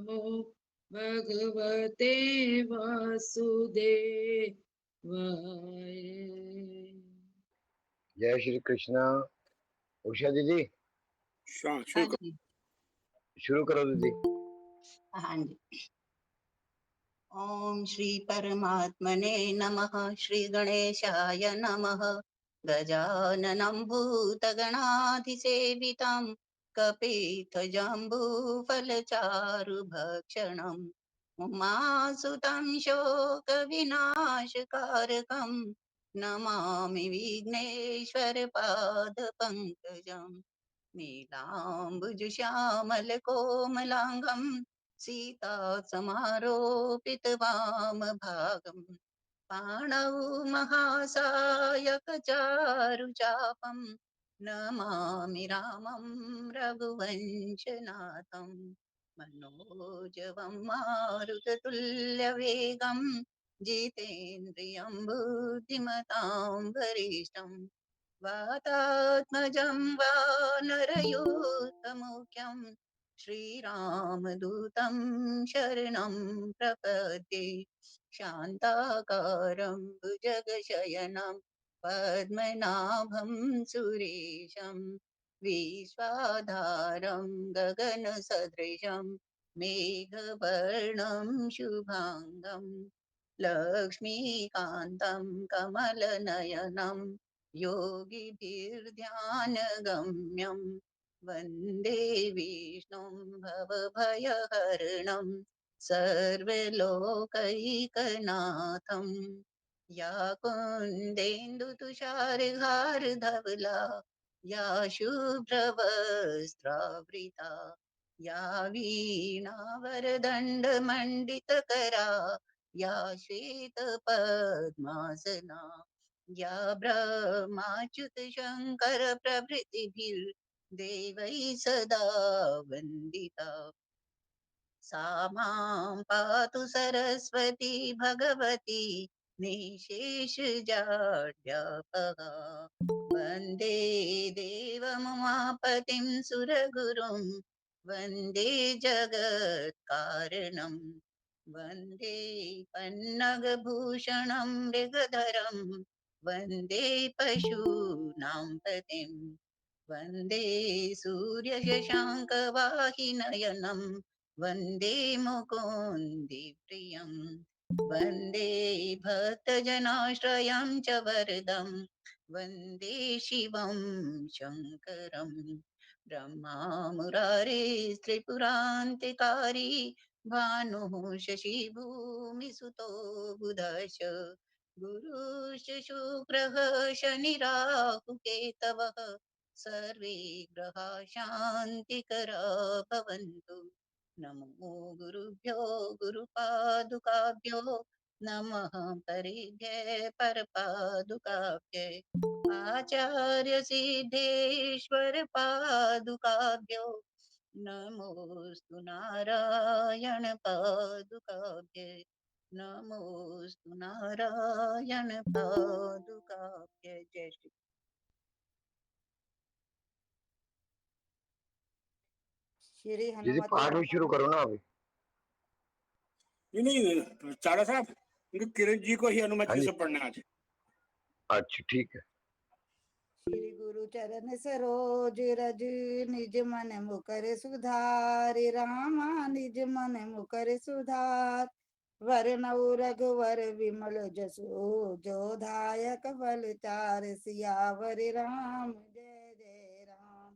नमो भगवते वासुदेवाय। जय श्री कृष्णा। उषा दीदी हाँ जी। शुरू करो दीदी। हाँ जी। ओम श्री परमात्मने नमः। श्री गणेशाय नमः। गजाननं भूतगणाधिसेवितं कपित्थजम्बूफलचारुभक्षणम् उमासुतं शोकविनाशकारकं नमामि विघ्नेश्वरपादपङ्कजम्। नीलाम्बुजश्यामलकोमलाङ्गं सीतासमारोपितवामभागम् पाणौ महासायकचारुचापं नमामि रामं रघुवंशनाथं। मनोजवं मारुततुल्यवेगं जितेन्द्रियं बुद्धिमतां वरिष्ठं वातात्मजं वानरयूथमुख्यं श्रीरामदूतं शरणं प्रपद्ये। शान्ताकारं भुजगशयनं पद्मनाभं सुरेशं विश्वाधारं गगनसदृशं मेघवर्णं शुभाङ्गं लक्ष्मीकान्तं कमलनयनं योगिभिर्ध्यानगम्यं वन्दे विष्णुं भवभयहरणं सर्वलोकैकनाथं। या कुन्देन्दुतुषारहारधवला या शुभ्रवस्त्रावृता या वीणावरदण्डमण्डितकरा या श्वेतपद्मासना या ब्रह्माच्युतशङ्करप्रभृतिभिर्देवैः सदा वन्दिता सा मां पातु सरस्वती भगवती निःशेषजाड्यापहा। वन्दे देवमुमापतिं सुरगुरुं वन्दे जगत्कारणं वन्दे पन्नगभूषणं मृगधरं वन्दे पशूनां पतिं वन्दे सूर्यशशाङ्कवाहिनयनं वन्दे मुकुन्दिप्रियं वन्दे भक्तजनाश्रयं च वरदं वन्दे शिवं शङ्करं ब्रह्मा मुरारे त्रिपुरान्तिकारी भानुः शशिभूमिसुतो बुधश्च गुरुश्च शुक्रः शनिराहुकेतवः सर्वे ग्रहाः शान्तिकरा भवन्तु। नमो गुरुभ्यो गुरुपादुकाभ्यो नमः परिभ्यः परपादुकाभ्ये आचार्य सिद्धेश्वर पादुकाभ्यो नमोस्तु नारायण पादुकाभ्ये नमोस्तु नारायण पादुकाभ्ये। जय श्री श्री दीदी हनुमते पाठ भी शुरू नमः। करो ना अभी। नहीं चारा साहब, उनको किरण जी को ही हाँ अनुमति जी, से पढ़ना आज। अच्छा ठीक है। श्री गुरु चरण सरोज रज निज मन मुकर सुधार रामा निज मन मुकर सुधार वरनौ रघुवर विमल जसु जो दायक फल चार सियावर राम जय जय राम।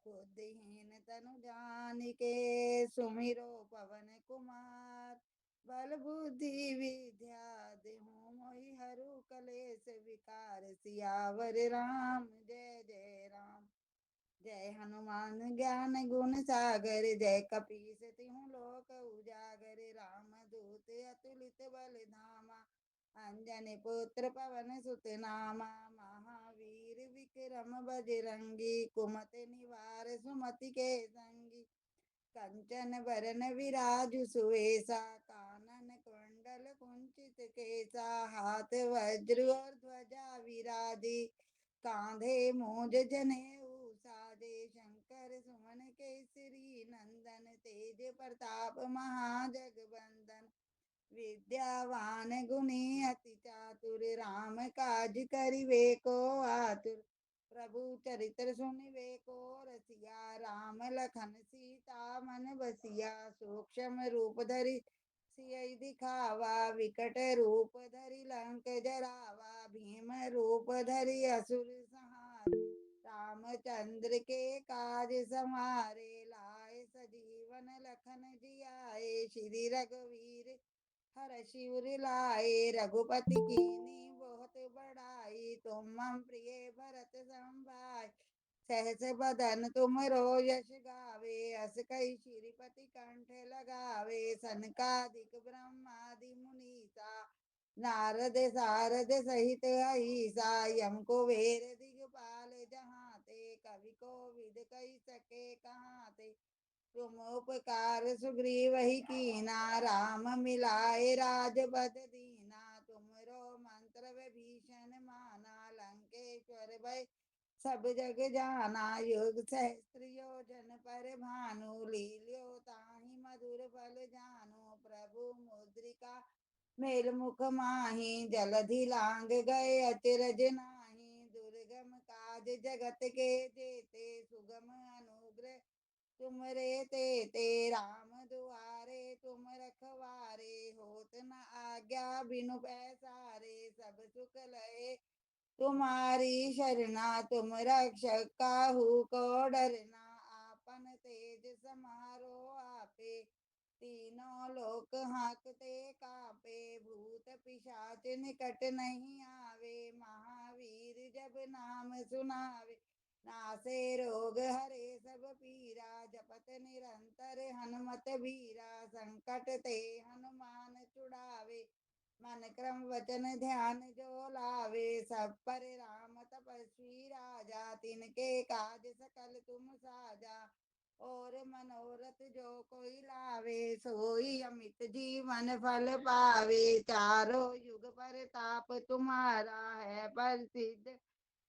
बुद्धिहीन तनु जानिके सुमिरो पवन कुमार बल बुद्धि विद्या देहु मोहि हरु कलेश विकार सियावर राम जय जय राम। जय हनुमान ज्ञान गुण सागर जय कपीस तिहु लोक उजागर राम दूत अतुलित बल धामा अंजनी पुत्र पवन सुत नामा महावीर विक्रम बजरंगी कुमति निवार सुमति के संगी कंचन बरन विराजु सुवेशा कानन कुंडल कुंचित केसा हाथ वज्र और ध्वजा विराजी कांधे मूज जनेऊ साजे शंकर सुमन केसरी नंदन तेज तेज प्रताप महाजगबंदन, विद्यावान गुणी अति चातुर, राम काज करिवे को आतुर, प्रभु चरित्र सुनिवे को रसिया, राम लखन सीता मन बसिया, सूक्ष्म रूप धरि सियहि दिखावा, विकट रूप धरि लंक जरावा, भीम रूप धरि असुर संहार, रामचंद्र के काज समारे, लाए सजीवन लखन जियाए, श्री रघुवीर हर्षि उर लाए, रघुपति कीन्ही बहुत बड़ाई, तुम मम प्रिय भरत सम भाई, सहस बदन तुम रो यश गावे, अस कई श्रीपति कंठ लगावे, सनकादिक ब्रह्मादि मुनीसा, नारद सारद सहित अहिसा, यम कुबेर दिगपाल जहाते, कवि कोविद कहि सके कहाते, तुम उपकार सुग्रीव ही कीना, राम मिलाए राजपद दीना, तुमरो मंत्र विभीषण माना, लंकेश्वर भय सब जग जाना, युग सहस्त्र योजन पर भानु, लील्यो ताहि मधुर फल जानु, प्रभु मुद्रिका मेल मुख माही, जलधि लांग गए अचरज नाही, दुर्गम काज जगत के जेते, सुगम अनुग्रह तुम रे ते राम दुआरे तुम रखवारे, होत न आज्ञा बिनु पैसारे, सब सुख लय तुम्हारी शरणा, तुम रक्षक काहू को डरना, आपन तेज समारो आपे, तीनों लोक हाकते कापे, भूत पिशाच निकट नहीं आवे, महावीर जब नाम सुनावे, नासे रोग हरे सब पीरा, जपत निरंतर हनुमत बीरा, संकट ते हनुमान छुड़ावे, मन क्रम वचन ध्यान जो लावे, सब पर राम तपस्वी राजा, तिनके काज सकल तुम साजा, और मनोरथ जो कोई लावे, सोई अमित जीवन फल पावे, चारों युग परताप तुम्हारा है प्रसिद्ध,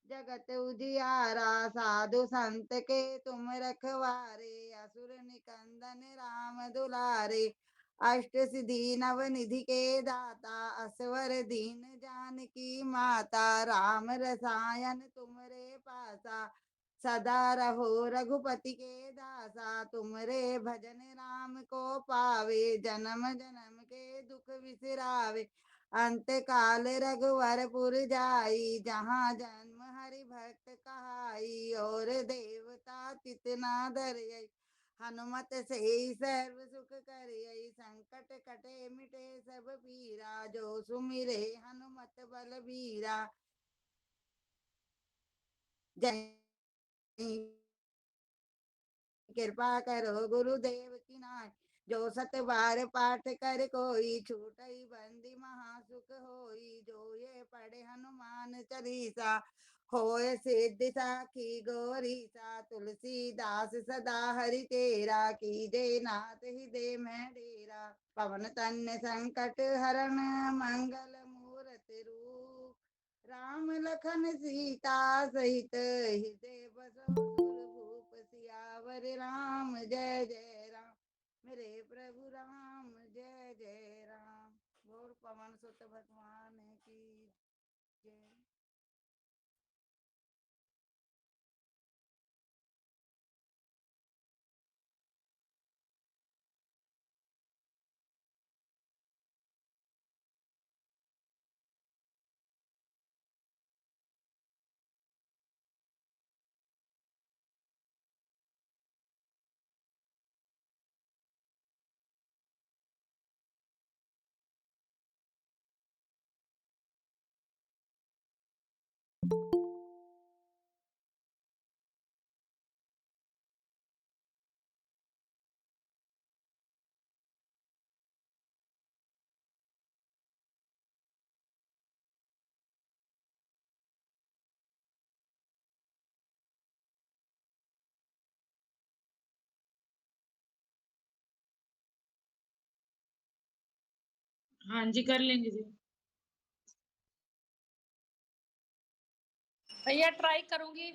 जगत उजियारा, साधु संत के तुम रखवारे, असुर निकंदन राम दुलारे, अष्ट सिद्धि नव निधि के दाता, असवर दीन जानकी माता, राम रसायन तुमरे पासा, सदा रहो रघुपति के दासा, तुमरे भजन राम को पावे, जन्म जन्म के दुख बिसरावे, अंत काल रघुवरपुर जाई, जहाँ जन्म हरि भक्त कहाई, और देवता तितना धरई, हनुमत से सर्व सुख करियै, संकट कटे मिटे सब पीरा, जो सुमिरे हनुमत बल बीरा, जय कृपा करो गुरुदेव की नाय, जो सत बार पाठ कर कोई, छूटई बंदी महासुख होई, जो ये पढ़े हनुमान चालीसा, होय सिद्धि साखी गौरीसा, तुलसीदास सदा हरि तेरा, कीजे नाथ हृदय में डेरा, पवन तन्य संकट हरण मंगल मूरति रूप, राम लखन सीता सहित हृदय बसो सुरभूप, सियावर राम जय जय राम, मेरे प्रभु राम जय जय राम, बोल पवन सुत भगवान की जय। हाँ जी कर लेंगे जी। भैया ट्राई करूंगी।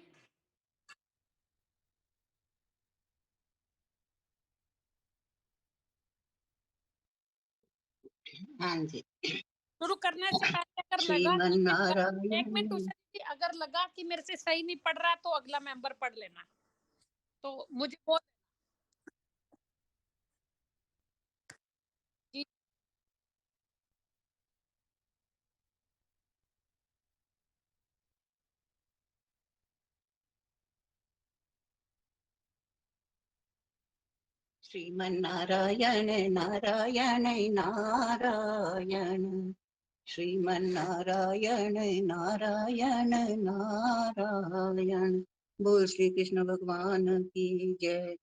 हाँ जी। शुरू करने से पहले अगर लगा श्रीमन कि नारायण। एक मिनट उषा जी, अगर लगा कि मेरे से सही नहीं पढ़ रहा तो अगला मेंबर पढ़ लेना, तो मुझे बहुत जी। श्रीमन नारायण नारायण नारायण, श्रीमन नारायण नारायण नारायण। बोल श्री कृष्ण भगवान की जय।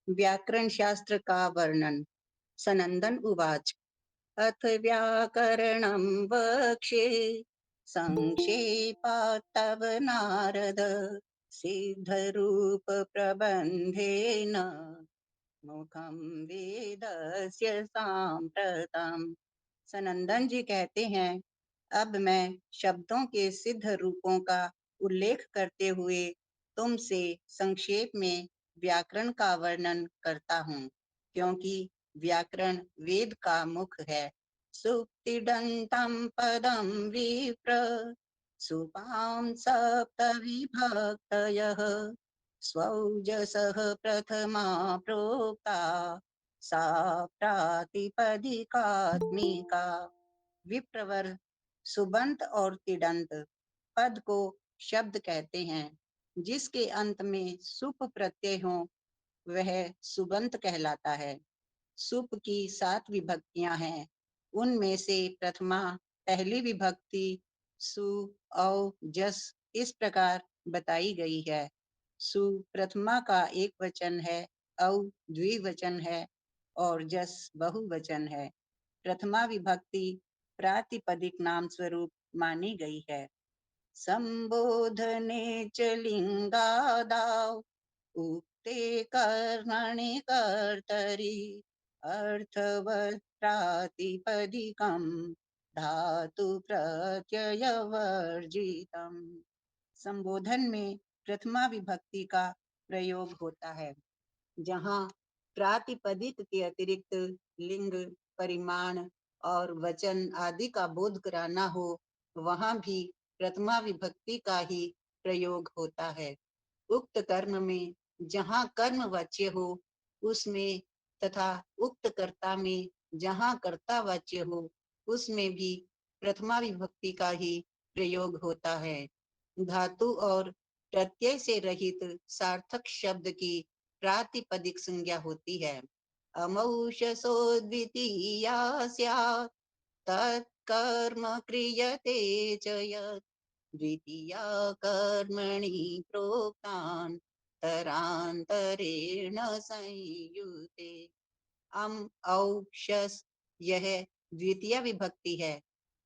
व्याकरण शास्त्र का वर्णन। सनंदन उवाच अथ व्याकरणं वक्ष्ये संक्षेपात् तव नारद सिद्धरूप प्रबन्धेन मुखम वेदस्य साम्प्रतम्। सनंदन जी कहते हैं, अब मैं शब्दों के सिद्ध रूपों का उल्लेख करते हुए तुमसे संक्षेप में व्याकरण का वर्णन करता हूँ, क्योंकि व्याकरण वेद का मुख है। सुक्तिडन्तं पदं विप्र सुपां सप्त विभक्तयः स्वौजसः प्रथमा प्रोक्ता सा प्रातिपदिकात्मिका। विप्रवर सुबंत और तिडंत पद को शब्द कहते हैं। जिसके अंत में सुप प्रत्यय हो वह सुबंत कहलाता है। सुप की 7 विभक्तियां हैं। उनमें से प्रथमा पहली विभक्ति सु औ जस इस प्रकार बताई गई है। सु प्रथमा का एक वचन है, औ द्विवचन है और जस बहुवचन है। प्रथमा विभक्ति प्रातिपदिक नाम स्वरूप मानी गई है। संबोधने च लिंगादाव उक्ते कर्मणि कर्तरि अर्थवत् प्रातिपदिकं धातु प्रत्यय वर्जितम्। संबोधन में प्रथमा विभक्ति का प्रयोग होता है। जहाँ प्रातिपदिक के अतिरिक्त लिंग, परिमाण और वचन आदि का बोध कराना हो, वहाँ भी प्रथमा विभक्ति का ही प्रयोग होता है। उक्त कर्म में जहाँ कर्म वाच्य हो उसमें तथा उक्त कर्ता में जहाँ कर्ता वाच्य हो उसमें भी प्रथमा विभक्ति का ही प्रयोग होता है। धातु और प्रत्यय से रहित सार्थक शब्द की प्रातिपदिक संज्ञा होती है। अमौषसो द्वितीया स्यात् तत्कर्म क्रियते च यत् द्वितीया कर्मणि प्रोक्तान् तरान्तरेण संयुते। औक्षस यह द्वितीय विभक्ति है।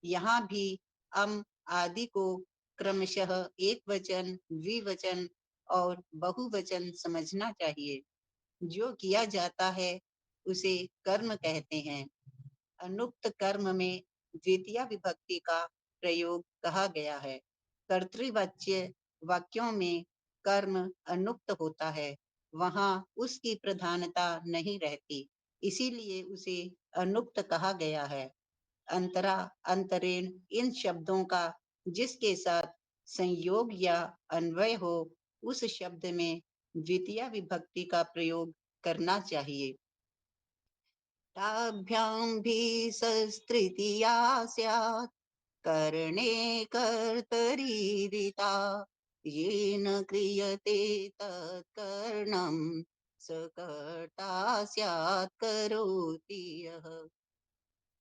यहाँ भी आदि को क्रमशः एक वचन, द्विवचन और बहुवचन समझना चाहिए। जो किया जाता है उसे कर्म कहते हैं। अनुक्त कर्म में द्वितीय विभक्ति का प्रयोग कहा गया है। कर्तृवाच्य वाक्यों में कर्म अनुक्त होता है, वहाँ उसकी प्रधानता नहीं रहती, इसीलिए उसे अनुक्त कहा गया है। अंतरा, अंतरेण इन शब्दों का जिसके साथ संयोग या अन्वय हो उस शब्द में द्वितीय विभक्ति का प्रयोग करना चाहिए। ताभ्यां भी सस्तृतीया स्यात् करणे कर्तरीरिता येन क्रियते तत्कर्णं स कर्ता स्यात् करोति यः।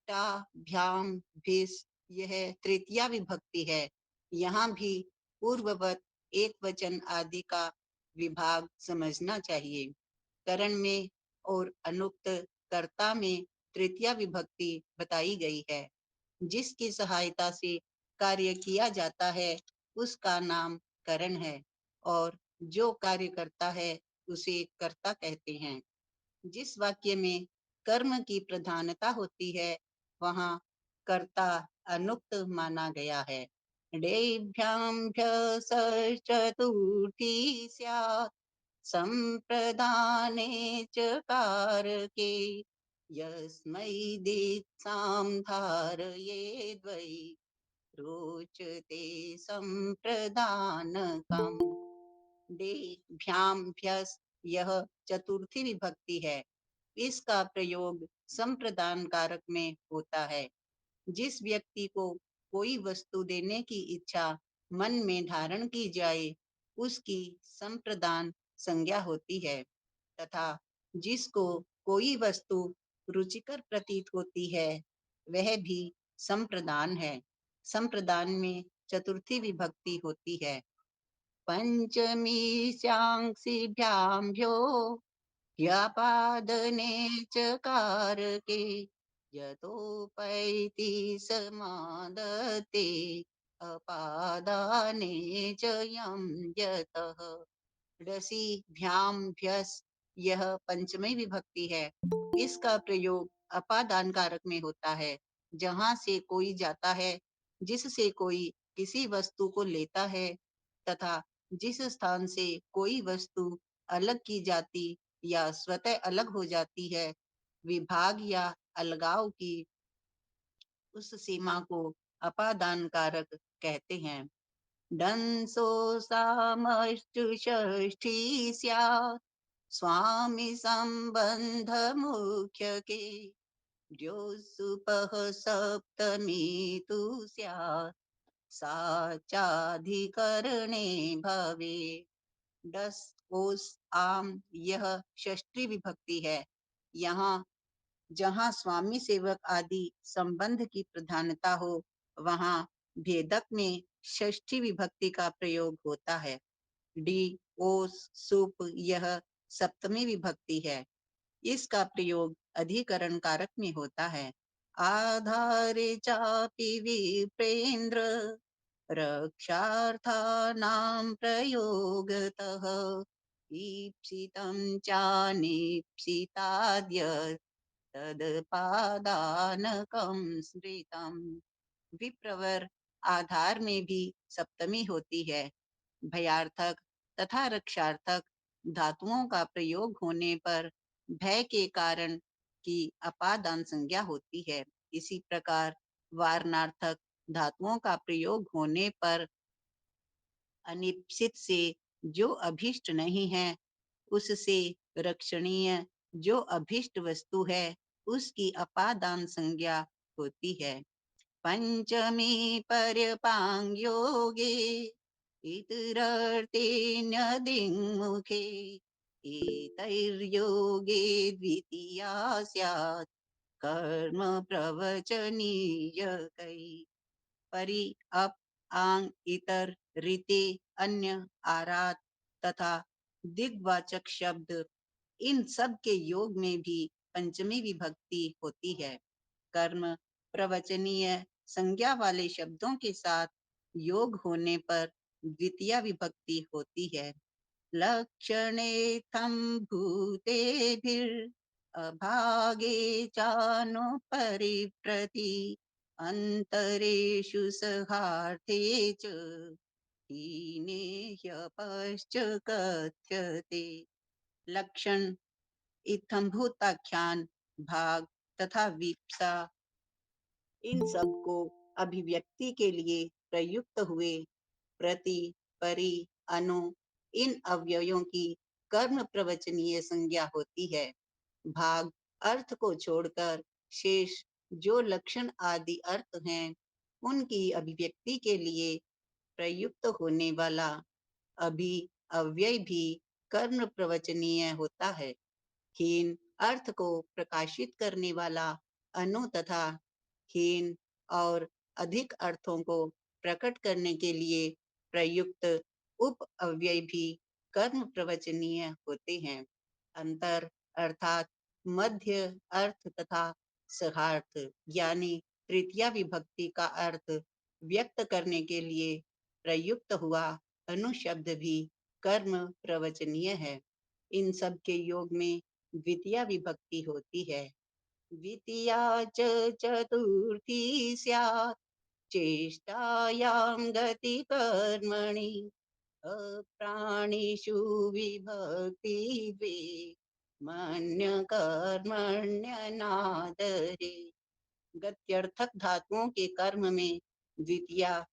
टाभ्याम भिस यह तृतीया विभक्ति है। यहाँ भी पूर्ववत एक वचन आदि का विभाग समझना चाहिए। करण में और अनुक्त कर्ता में तृतीया विभक्ति बताई गई है। जिसकी सहायता से कार्य किया जाता है उसका नाम करण है और जो कार्य करता है उसे कर्ता कहते हैं। जिस वाक्य में कर्म की प्रधानता होती है वहाँ कर्ता अनुक्त माना गया है। चतुर्थी स्यात् संप्रदाने च कारके यस्मै दीक्षां धारयेद्वै रोचते संप्रदानकम्। देभ्याम्भ्यस् यह चतुर्थी विभक्ति है। इसका प्रयोग संप्रदान कारक में होता है। जिस व्यक्ति को कोई वस्तु देने की इच्छा मन में धारण की जाए उसकी संप्रदान संज्ञा होती है तथा जिसको कोई वस्तु रुचिकर प्रतीत होती है वह भी संप्रदान है। संप्रदान में चतुर्थी विभक्ति होती है। पंचमी स्यांसिभ्याम्भ्यो व्यापादने चकारके यतोपैति समादते अपादाने च यं यतः। रसीभ्याम्भ्यस् यह पंचमी विभक्ति है। इसका प्रयोग अपादान कारक में होता है। जहाँ से कोई जाता है, जिससे कोई किसी वस्तु को लेता है तथा जिस स्थान से कोई वस्तु अलग की जाती या स्वतः अलग हो जाती है, विभाग या अलगाव की उस सीमा को अपादान कारक कहते हैं। डंसो सामश्चु षष्ठी स्यात् स्वामी संबंध मुख्य के द्योसुपः सप्तमी तु स्यात् सा चाधिकरणे भवे। डस ओस आम यह षष्ठी विभक्ति है। यहाँ जहाँ स्वामी सेवक आदि संबंध की प्रधानता हो वहाँ भेदक में षष्ठी विभक्ति का प्रयोग होता है। डी ओस सुप यह सप्तमी विभक्ति है। इसका प्रयोग अधिकरण कारक में होता है। आधारे चापि विप्रेन्द्र रक्षार्थानां प्रयोगतः ईप्सितं चानीप्सिताद्य तदपादानकं स्मृतम्। विप्रवर आधार में भी सप्तमी होती है। भयार्थक तथा रक्षार्थक धातुओं का प्रयोग होने पर भय के कारण की अपादान संज्ञा होती है। इसी प्रकार वारणार्थक धातुओं का प्रयोग होने पर अनिप्सित से जो अभिष्ट नहीं है उससे रक्षणीय जो अभिष्ट वस्तु है उसकी अपादान संज्ञा होती है। पंचमी पर्यपांग इतरर्तेन्यदिङ्मुखे एतैर्योगे द्वितीया स्यात् कर्म प्रवचनीयकै। परि अप आंग इतर रीते अन्य आरात तथा दिग्वाचक शब्द इन सब के योग में भी पंचमी विभक्ति होती है। कर्म प्रवचनीय संज्ञा वाले शब्दों के साथ योग होने पर द्वितीय विभक्ति होती है। लक्षणेथं भूतेभिर अभागे चानुपरिप्रति अंतरेषु सहार्थे च हीने ह्यपश्च कथ्यते। लक्षण इत्थम्भूताख्यान भाग तथा विप्सा इन सब को अभिव्यक्ति के लिए प्रयुक्त हुए प्रति परि अनु इन अव्ययों की कर्म प्रवचनीय संज्ञा होती है। भाग अर्थ को छोड़कर शेष जो लक्षण आदि अर्थ हैं उनकी अभिव्यक्ति के लिए प्रयुक्त होने वाला अभी अव्यय भी कर्म प्रवचनीय होता है। हीन अर्थ को प्रकाशित करने वाला अनु तथा हीन और अधिक अर्थों को प्रकट करने के लिए प्रयुक्त उप अव्यय भी कर्म प्रवचनीय होते हैं। अंतर अर्थात मध्य अर्थ तथा सहार्थ यानी तृतीया विभक्ति का अर्थ व्यक्त करने के लिए प्रयुक्त हुआ अनुशब्द भी कर्म प्रवचनीय है। इन सब के योग में द्वितीया विभक्ति होती है। द्वितीया च चतुर्थी स्यात् चेष्टायां गति कर्मणि अप्राणिषु विभक्ति द्वे मन्य कर्मण्यनादरे। गत्यर्थक धातुओं के कर्म में द्वितीया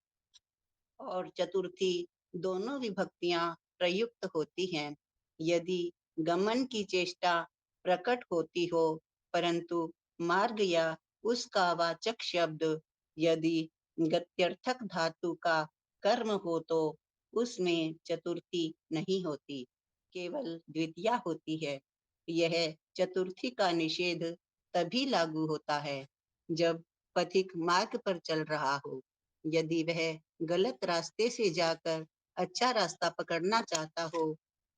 और चतुर्थी दोनों विभक्तियां प्रयुक्त होती हैं। यदि गमन की चेष्टा प्रकट होती हो परंतु मार्ग या उसका वाचक शब्द यदि गत्यर्थक धातु का कर्म हो तो उसमें चतुर्थी नहीं होती, केवल द्वितीया होती है। यह चतुर्थी का निषेध तभी लागू होता है जब पथिक मार्ग पर चल रहा हो। यदि वह गलत रास्ते से जाकर अच्छा रास्ता पकड़ना चाहता हो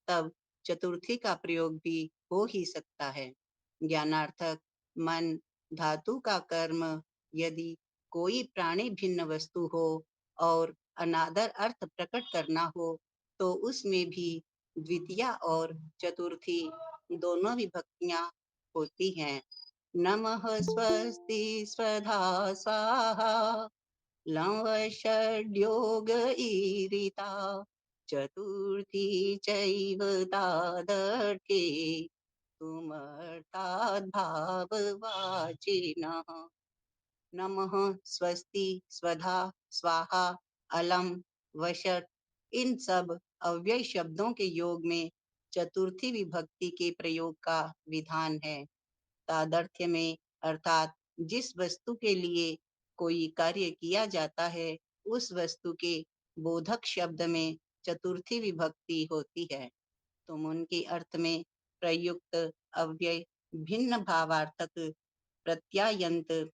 तब चतुर्थी का प्रयोग भी हो ही सकता है। ज्ञानार्थक मन धातु का कर्म यदि कोई प्राणी भिन्न वस्तु हो और अनादर अर्थ प्रकट करना हो तो उसमें भी द्वितीया और चतुर्थी दोनों विभक्तियां होती हैं। नमः स्वस्ति स्वधा स्वाहा लव षड्योग ईरिता चतुर्थी चैव तादर्थे तुमर्थाद् भाववाचिनः। नमः स्वस्ति स्वधा स्वाहा अलम वषट इन सब अव्यय शब्दों के योग में चतुर्थी विभक्ति के प्रयोग का विधान है। तादर्थ्य में अर्थात जिस वस्तु के लिए कोई कार्य किया जाता है उस वस्तु के बोधक शब्द में चतुर्थी विभक्ति होती है। तुम उनके अर्थ में प्रयुक्त अव्यय भिन्न भावार्थक प्रत्यायंत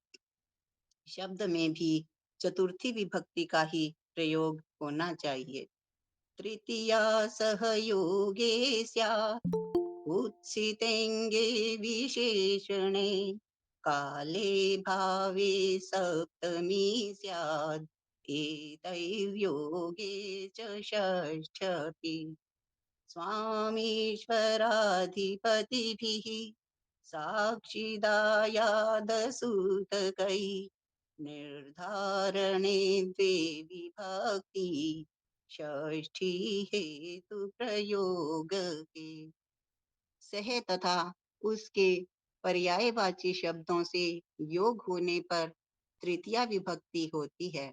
शब्द में भी चतुर्थी विभक्ति का ही प्रयोग होना चाहिए। तृतीया सहयोगे स्यात् उत्सितेङ्गे विशेषणे काले भावे सप्तमी स्यात् एतैर्योगे च षष्ठपि। स्वामीश्वराधिपतिभिः साक्षिदायादसूतकै निर्धारणे द्वे विभक्ति षष्ठी हेतु प्रयोग के। सह तथा उसके पर्यायवाची शब्दों से योग होने पर तृतीया विभक्ति होती है।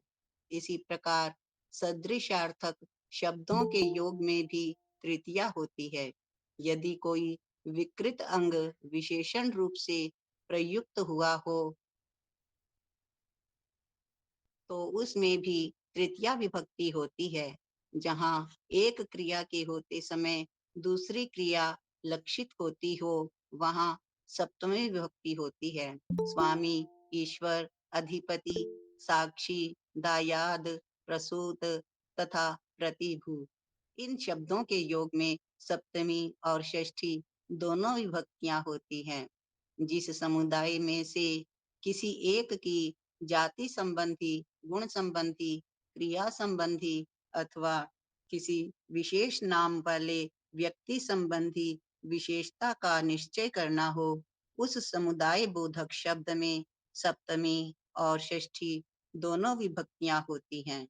इसी प्रकार सदृशार्थक शब्दों के योग में भी तृतीया होती है। यदि कोई विकृत अंग विशेषण रूप से प्रयुक्त हुआ हो तो उसमें भी तृतीया विभक्ति होती है। जहाँ एक क्रिया के होते समय दूसरी क्रिया लक्षित होती हो वहाँ सप्तमी विभक्ति होती है। स्वामी, ईश्वर, अधिपति, साक्षी, दायाद, प्रसूत तथा प्रतिभू इन शब्दों के योग में सप्तमी और षष्ठी दोनों विभक्तियां होती हैं। जिस समुदाय में से किसी एक की जाति संबंधी, गुण संबंधी, क्रिया संबंधी अथवा किसी विशेष नाम वाले व्यक्ति संबंधी विशेषता का निश्चय करना हो उस समुदाय बोधक शब्द में सप्तमी और षष्ठी दोनों विभक्तियां होती हैं।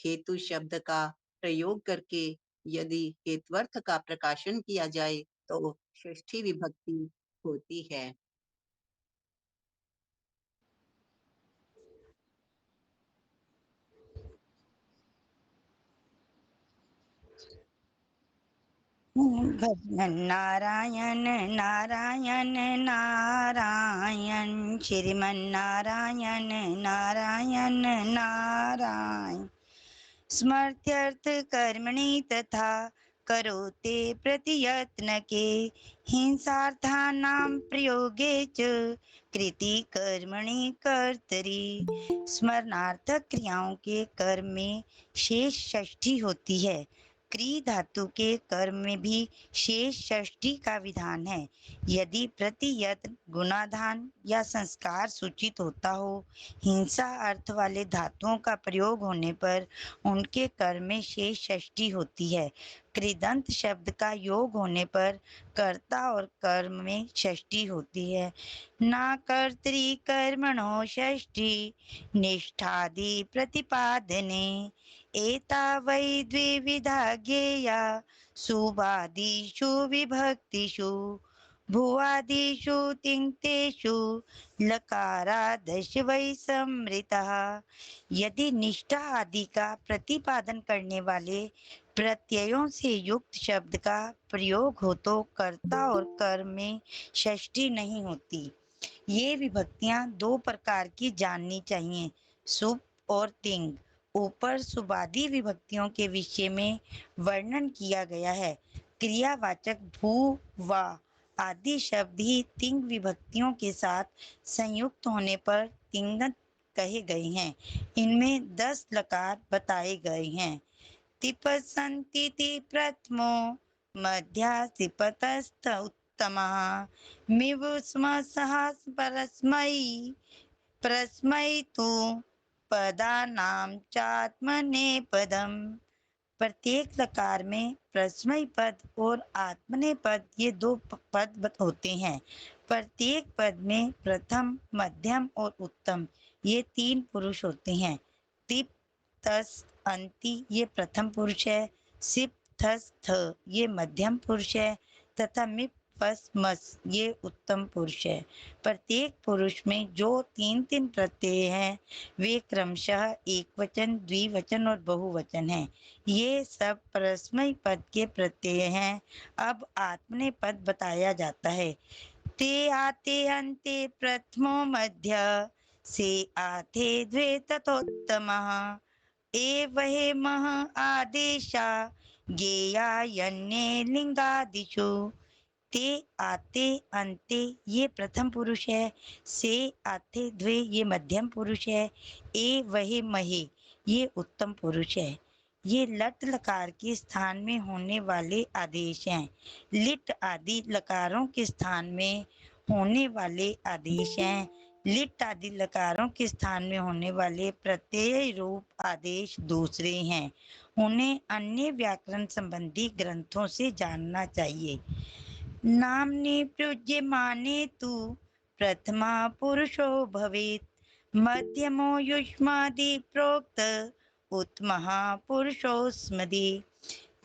हेतु शब्द का प्रयोग करके यदि हेत्वर्थ का प्रकाशन किया जाए तो षष्ठी विभक्ति होती है। भजन नारायण नारायण नारायण श्रीमन नारायण नारायण नारायण स्मर्त्यर्थ कर्मणि तथा करोते प्रतियत्न के हिंसार्थानां प्रयोगे च कृति कर्मणि कर्तरि। स्मरणार्थक क्रियाओं के कर्म में शेष षष्ठी होती है। क्री धातु के कर्म में भी शेष षष्ठी का विधान है। यदि प्रतियत्न गुणाधान या संस्कार सूचित होता हो हिंसा अर्थ वाले धातुओं का प्रयोग होने पर उनके कर्म में शेष षष्ठी होती है। कृदंत शब्द का योग होने पर कर्ता और कर्म में षष्ठी होती है। ना कर्तरि कर्मणो षष्ठी निष्ठादि प्रतिपादने एता वै द्विविधा ज्ञेया शुभादिषु विभक्तिषु भुवादिषु तिङ्क्तेषु लकारादश वै समृतः। यदि निष्ठा आदि का प्रतिपादन करने वाले प्रत्ययों से युक्त शब्द का प्रयोग हो तो कर्ता और कर्म में षष्ठी नहीं होती। ये विभक्तियां दो प्रकार की जाननी चाहिए, शुभ और तिंग। ऊपर सुबादी विभक्तियों के विषय में वर्णन किया गया है। क्रियावाचक भू वा आदि शब्द ही तिंग विभक्तियों के साथ संयुक्त होने पर तिंगत कहे गए हैं। इनमें 10 लकार बताए गए हैं। तिपसन्तीति प्रथमो मध्यासिपतस्थ उत्तमः मिवुस्म सह परस्मै तु पदानां चात्मनेपदम्। प्रत्येक लकार में प्रश्मय पद और आत्मनेपद ये दो पद होते हैं। प्रत्येक पद में प्रथम, मध्यम और उत्तम ये 3 पुरुष होते हैं। तिप, तस, अंति ये प्रथम पुरुष है। सिप, थस, थ ये मध्यम पुरुष है तथा मिप, फस, मस ये उत्तम पुरुष है। प्रत्येक पुरुष में जो 3 प्रत्यय हैं वे क्रमशः एकवचन, द्विवचन और बहुवचन हैं। ये सब परस्मय पद के प्रत्यय हैं। अब आत्मनेपद बताया जाता है। ते आते अन्ते प्रथमो मध्य से आते द्वे तथोत्तमः एवहे मह आदेशा गेया यन्ये लिंगादिषु। ते आते अन्ते ये प्रथम पुरुष है। से आते द्वे ये मध्यम पुरुष है। ए वहे महे ये उत्तम पुरुष है। ये लट लकार के स्थान में होने वाले आदेश हैं। लिट आदि लकारों के स्थान में होने वाले आदेश हैं। लिट आदि लकारों के स्थान में होने वाले प्रत्यय रूप आदेश दूसरे हैं। उन्हें अन्य व्याकरण संबंधी ग्रंथों से जानना चाहिए। नाम्नि प्रयुज्यमाने तु प्रथमा पुरुषो भवेत् मध्यमो युष्मादि प्रोक्त उत्तमः पुरुषोऽस्मदि।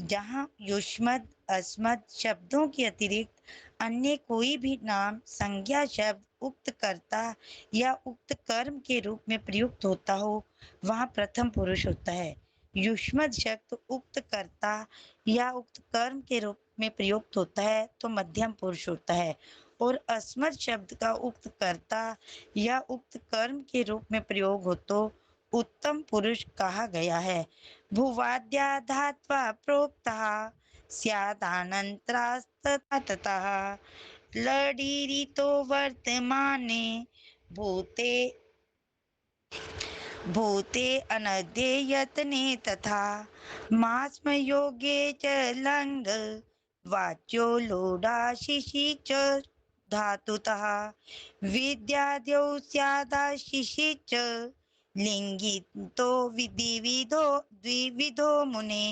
जहाँ युष्मद अस्मद शब्दों के अतिरिक्त अन्य कोई भी नाम संज्ञा शब्द उक्त कर्ता या उक्त कर्म के रूप में प्रयुक्त होता हो वहाँ प्रथम पुरुष होता है। युष्मद शब्द उक्त कर्ता या उक्त कर्म के रूप में प्रयुक्त होता है तो मध्यम पुरुष होता है और अस्मद शब्द का उक्त कर्ता या उक्त कर्म के रूप में प्रयोग हो तो उत्तम पुरुष कहा गया है। भुवाद्या धात्वा प्रोक्तः स्यादनन्तरास्ततः लडीरितो वर्तमाने भूते अनध्येयतने तथा मास्मयोगे च लङ्घ वाच्यो लोडाशिषि च धातुतः विद्याद्यौ स्यादाशिषि च लिंगितो द्विविधो मुने।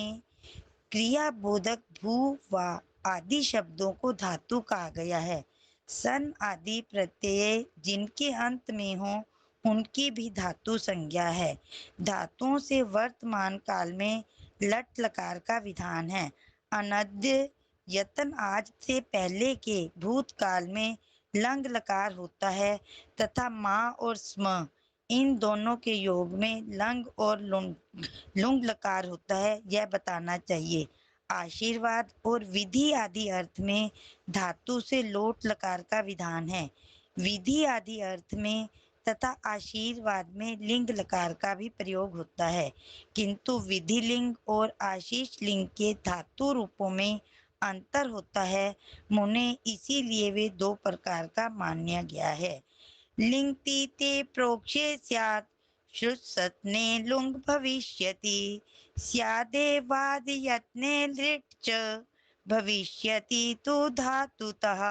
क्रिया बोधक भू वा आदि शब्दों को धातु कहा गया है। सन आदि प्रत्यय जिनके अंत में हो उनकी भी धातु संज्ञा है। धातुओं से वर्तमान काल में लट लकार का विधान है। अनद्य यतन आज से पहले के भूतकाल में लंग लकार होता है तथा माँ और स्म इन दोनों के योग में लंग और लुंग लकार होता है, यह बताना चाहिए। आशीर्वाद और विधि आदि अर्थ में धातु से लोट लकार का विधान है। विधि आदि अर्थ में तथा आशीर्वाद में लिंग लकार का भी प्रयोग होता है, किंतु विधि लिंग और आशीष लिंग के धातु रूपों में अंतर होता है। मुने इसीलिए वे 2 प्रकार का माना गया है। लिंगति ते प्रोक्षे स्यात् श्रुत्सत्ने लुंग भविष्यति स्यादेवाद यत्ने लृट् च भविष्यति तु धातुतः।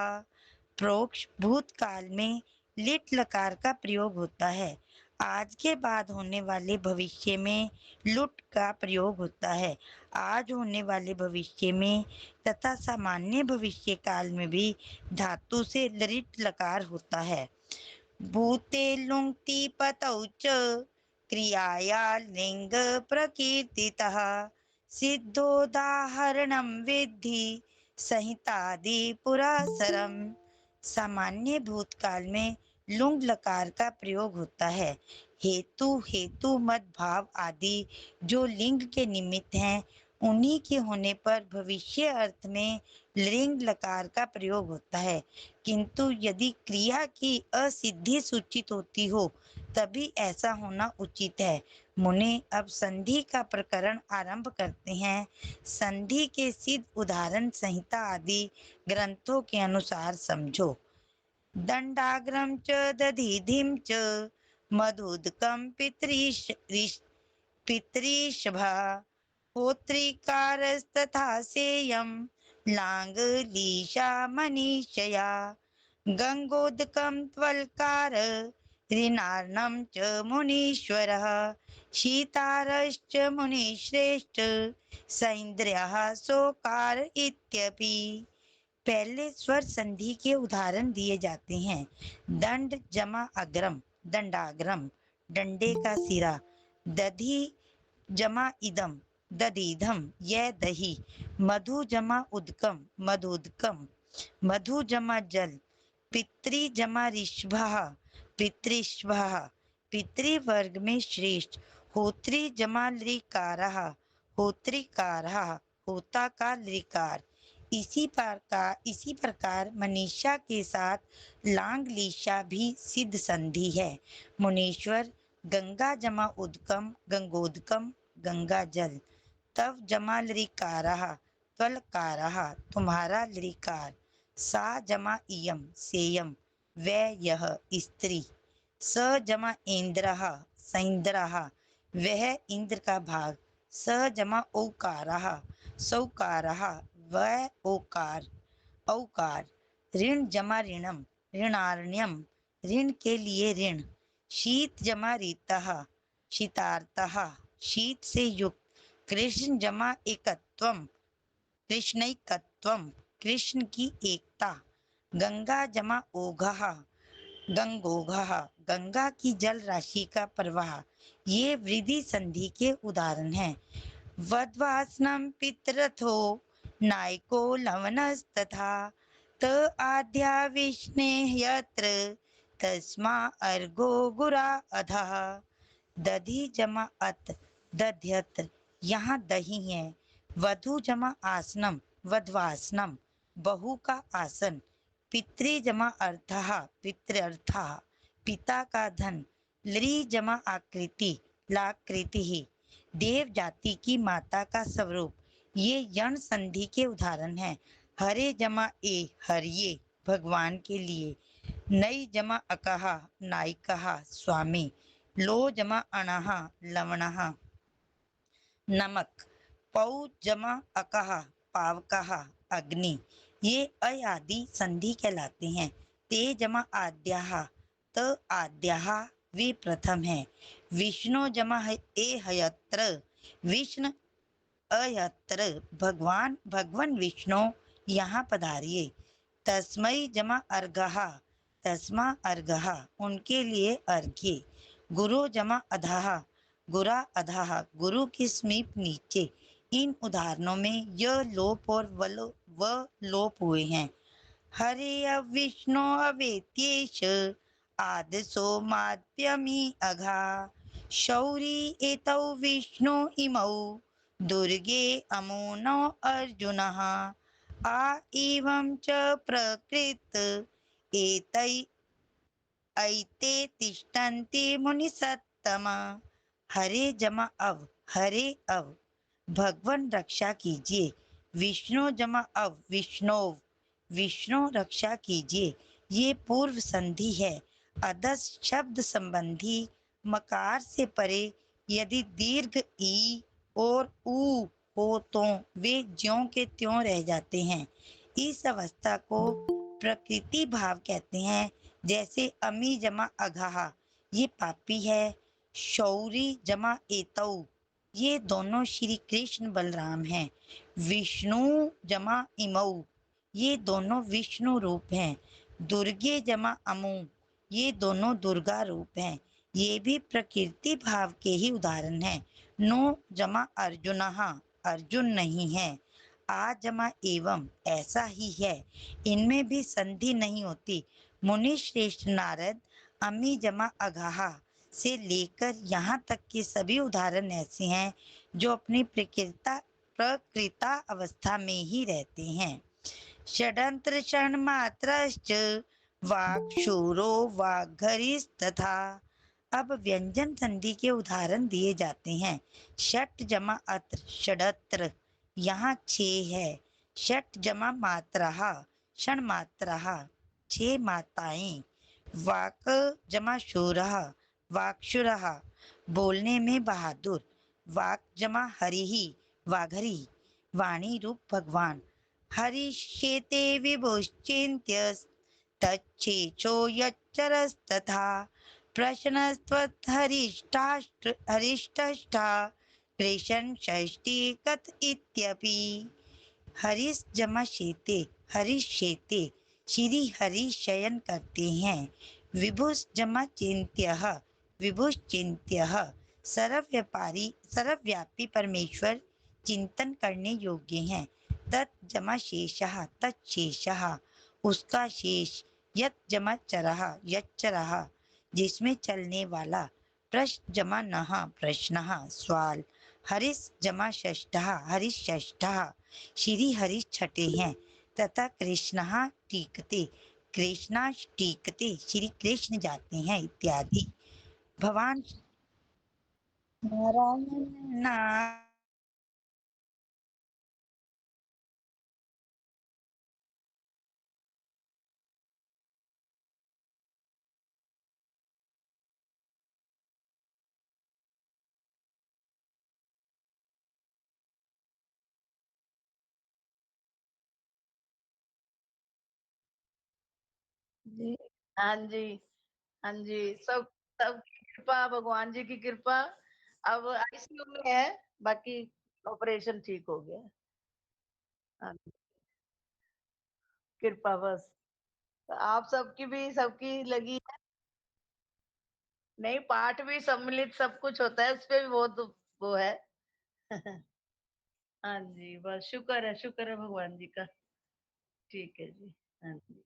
प्रोक्ष भूतकाल में लिट लकार का प्रयोग होता है। आज के बाद होने वाले भविष्य में लुट का प्रयोग होता है। आज होने वाले भविष्य में तथा सामान्य भविष्य काल में भी धातु से लिट लकार होता है। भूते लुंक्ति पतौ च क्रियाया लिंग प्रकीर्तितः सिद्धोदाहरणं विद्धि संहितादि पुरासरम्। सामान्य भूतकाल में लुंग लकार का प्रयोग होता है। हेतु, हेतु मत भाव आदि जो लिंग के निमित्त हैं, उन्हीं के होने पर भविष्य अर्थ में लिंग लकार का प्रयोग होता है। किंतु यदि क्रिया की असिद्धि सूचित होती हो तभी ऐसा होना उचित है। मुने अब संधि का प्रकरण आरंभ करते हैं। संधि के सिद्ध उदाहरण संहिता आदि ग्रंथों के अनुसार समझो। दंडाग्रम च दधिधिम च मधुदकम पितृषभा होत्रिकारस्तथा सेयं लाङ्गलीशा मनीषया गङ्गोदकं त्वल्कार ऋणार्णं च मुनीश्वरः शीतारश्च मुनिश्रेष्ठ सैन्द्रियः सोकार इत्यपि। पहले स्वर संधि के उदाहरण दिए जाते हैं। दंड जमा अग्रम, दंडाग्रम, डंडे का सिरा। दधि जमा इदम, दधीधम, यह दही। मधु जमा उदकम, मधुदकम। मधु जमा जल। पितृ जमा ऋषभः, पितृषभः। पितृवर्ग में श्रेष्ठ। होत्री जमा लृकारः, होत्रिकारः, होता का लृकार। इसी प्रकार मनीषा के साथ लांगलीशा भी सिद्ध संधि है। मुनीश्वर गंगा जमा उदकम, गंगोदकम, गंगा जल। तव जमा लृकारः, त्वलकारः, तुम्हारा लृकार। सा जमा इयम, सेयम, वह यह स्त्री। स जमा इंद्रः, सैन्द्रः, वह इंद्र का भाग। स जमा औकारः, सौकारः, वह ओकार, औकार। ऋण जमा ऋणम, ऋणारण्यम, ऋण के लिए ऋण। शीत जमा रीतः, शीतार्तः, शीत से युक्त। कृष्ण जमा एकत्वम, कृष्णैकत्वम, कृष्ण की एकता। गंगा जमा ओघः, गंगोघः, गंगा की जल राशि का प्रवाह। ये वृद्धि संधि के उदाहरण हैं। वध्वासनम पितरथो नायको लवनस्तथा त आद्या विष्णे यत्र तस्मा अर्घो गुरा अधः। दधि जमा अत, दध्यत्र, यहाँ दही है। वधु जमा आसनम, वध्वासनम, बहू का आसन। पितृ जमा अर्थः, पितृर्थः, पिता का धन। लृ जमा आकृति, लाकृति, देव जाति की माता का स्वरूप। ये यण संधि के उदाहरण हैं। हरे जमा ए, हरिये, भगवान के लिए। नई जमा अकहा, नायिका, स्वामी। लो जमा अणः, लवणः, नमक। पौ जमा अकहा, पावकः, अग्नि। ये अयादि संधि कहलाते हैं। ते जमा आद्याः, त आद्याः, वे प्रथम है। विष्णु जमा ए हयत्र, विष्णु अयत्र, भगवान, भगवान विष्णु यहाँ पधारिए। तस्मै जमा अर्घः, तस्मा अर्घः, उनके लिए अर्घ्य। गुरु जमा अधः, गुरा अधः, गुरु के समीप नीचे। इन उदाहरणों में य लोप और व लोप हुए हैं। हरे विष्णु अवेत्येष आदसो माध्यमी अघा शौरी एतौ विष्णु इमौ दुर्गे अमूनो अर्जुनः आ एवं च प्रकृत एतै ऐते तिष्ठन्ति मुनिसत्तम। हरे जमा अव, हरे अव, भगवान रक्षा कीजिए। विष्णु जमा अव, विष्णोव, विष्णु रक्षा कीजिए। ये पूर्व संधि है। अदस शब्द संबंधी मकार से परे यदि दीर्घ ई और ऊ हो तो वे ज्यों के त्यों रह जाते हैं। इस अवस्था को प्रकृति भाव कहते हैं। जैसे अमी जमा अघा, ये पापी है। शौरी जमा एतौ, ये दोनों श्री कृष्ण बलराम हैं। विष्णु जमा इमौ, ये दोनों विष्णु रूप हैं। दुर्गे जमा अमु, ये दोनों दुर्गा रूप हैं। ये भी प्रकृति भाव के ही उदाहरण हैं। नो जमा अर्जुनः, अर्जुन नहीं है। आ जमा एवं ऐसा ही है, इनमें भी संधि नहीं होती। मुनि श्रेष्ठ नारद अमी जमा अगाहा से लेकर यहाँ तक के सभी उदाहरण ऐसे हैं जो अपनी प्रकृता अवस्था में ही रहते हैं। षडंत्र क्षण मात्रश्च वाक्शूरो वाग्घरिस्तथा। अब व्यंजन संधि के उदाहरण दिए जाते हैं। षट जमा अत्र षडत्र, यहाँ 6 है। षट जमा मात्रः क्षण मात्रः, 6 माताएं। वाक जमा शूरः वाक्षुरः, बोलने में बहादुर। वाक जमा हरिहि वाघरी, वाणी रूप भगवान। हरिष्येते विभुश्चिन्त्य तच्छेचो यच्चरस्तथा। हरिष्ठष्टा कृष्ण षष्ठी कथ इत्यपि। हरीश जमा शेते, हरीश शेते, श्री हरि शयन करते हैं। विभुष जमा चिंत्य, विभुष चिंत्य, सर्वव्यापी सर्वव्यापी परमेश्वर चिंतन करने योग्य हैं। तत् जमा शेषः, तत्शेषः, उसका शेष। यत् जमा चरः, यच्चरः, जिसमें चलने वाला। प्रश्न जमा नः, प्रश्नः, सवाल। हरीश जमा षष्ठः, हरीश षष्ठः, श्री हरि छठे हैं। तथा कृष्ण टीकते, कृष्णा टीकते, श्री कृष्ण जाते हैं इत्यादि। भगवान नारायण नारायण जी। हाँ जी। हाँ जी। सब सब कृपा, भगवान जी की कृपा। अब आईसीयू में है, बाकी ऑपरेशन ठीक हो गया। हाँ जी, कृपा बस। तो आप सबकी भी सबकी लगी है। नहीं, पाठ भी सम्मिलित सब कुछ होता है, उस पे भी बहुत वो है। हाँ जी, बस शुक्र है भगवान जी का। ठीक है जी। हाँ जी।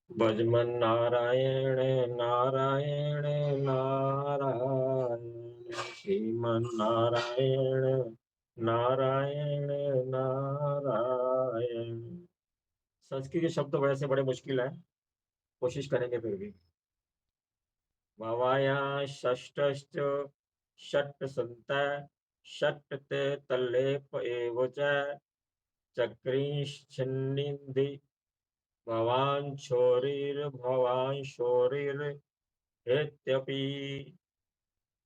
भजमन नारायण नारायण नारायण, श्रीमन नारायण नारायण नारायण। संस्कृत के शब्द वैसे बड़े मुश्किल है, कोशिश करेंगे फिर भी। भवाया षष्ठश्च षट् सन्त, षट् ते तल्लेप एव च, चक्रीश्चिन्निधि भवान् शोरिर्भवान् शोरिर्हेत्यपि।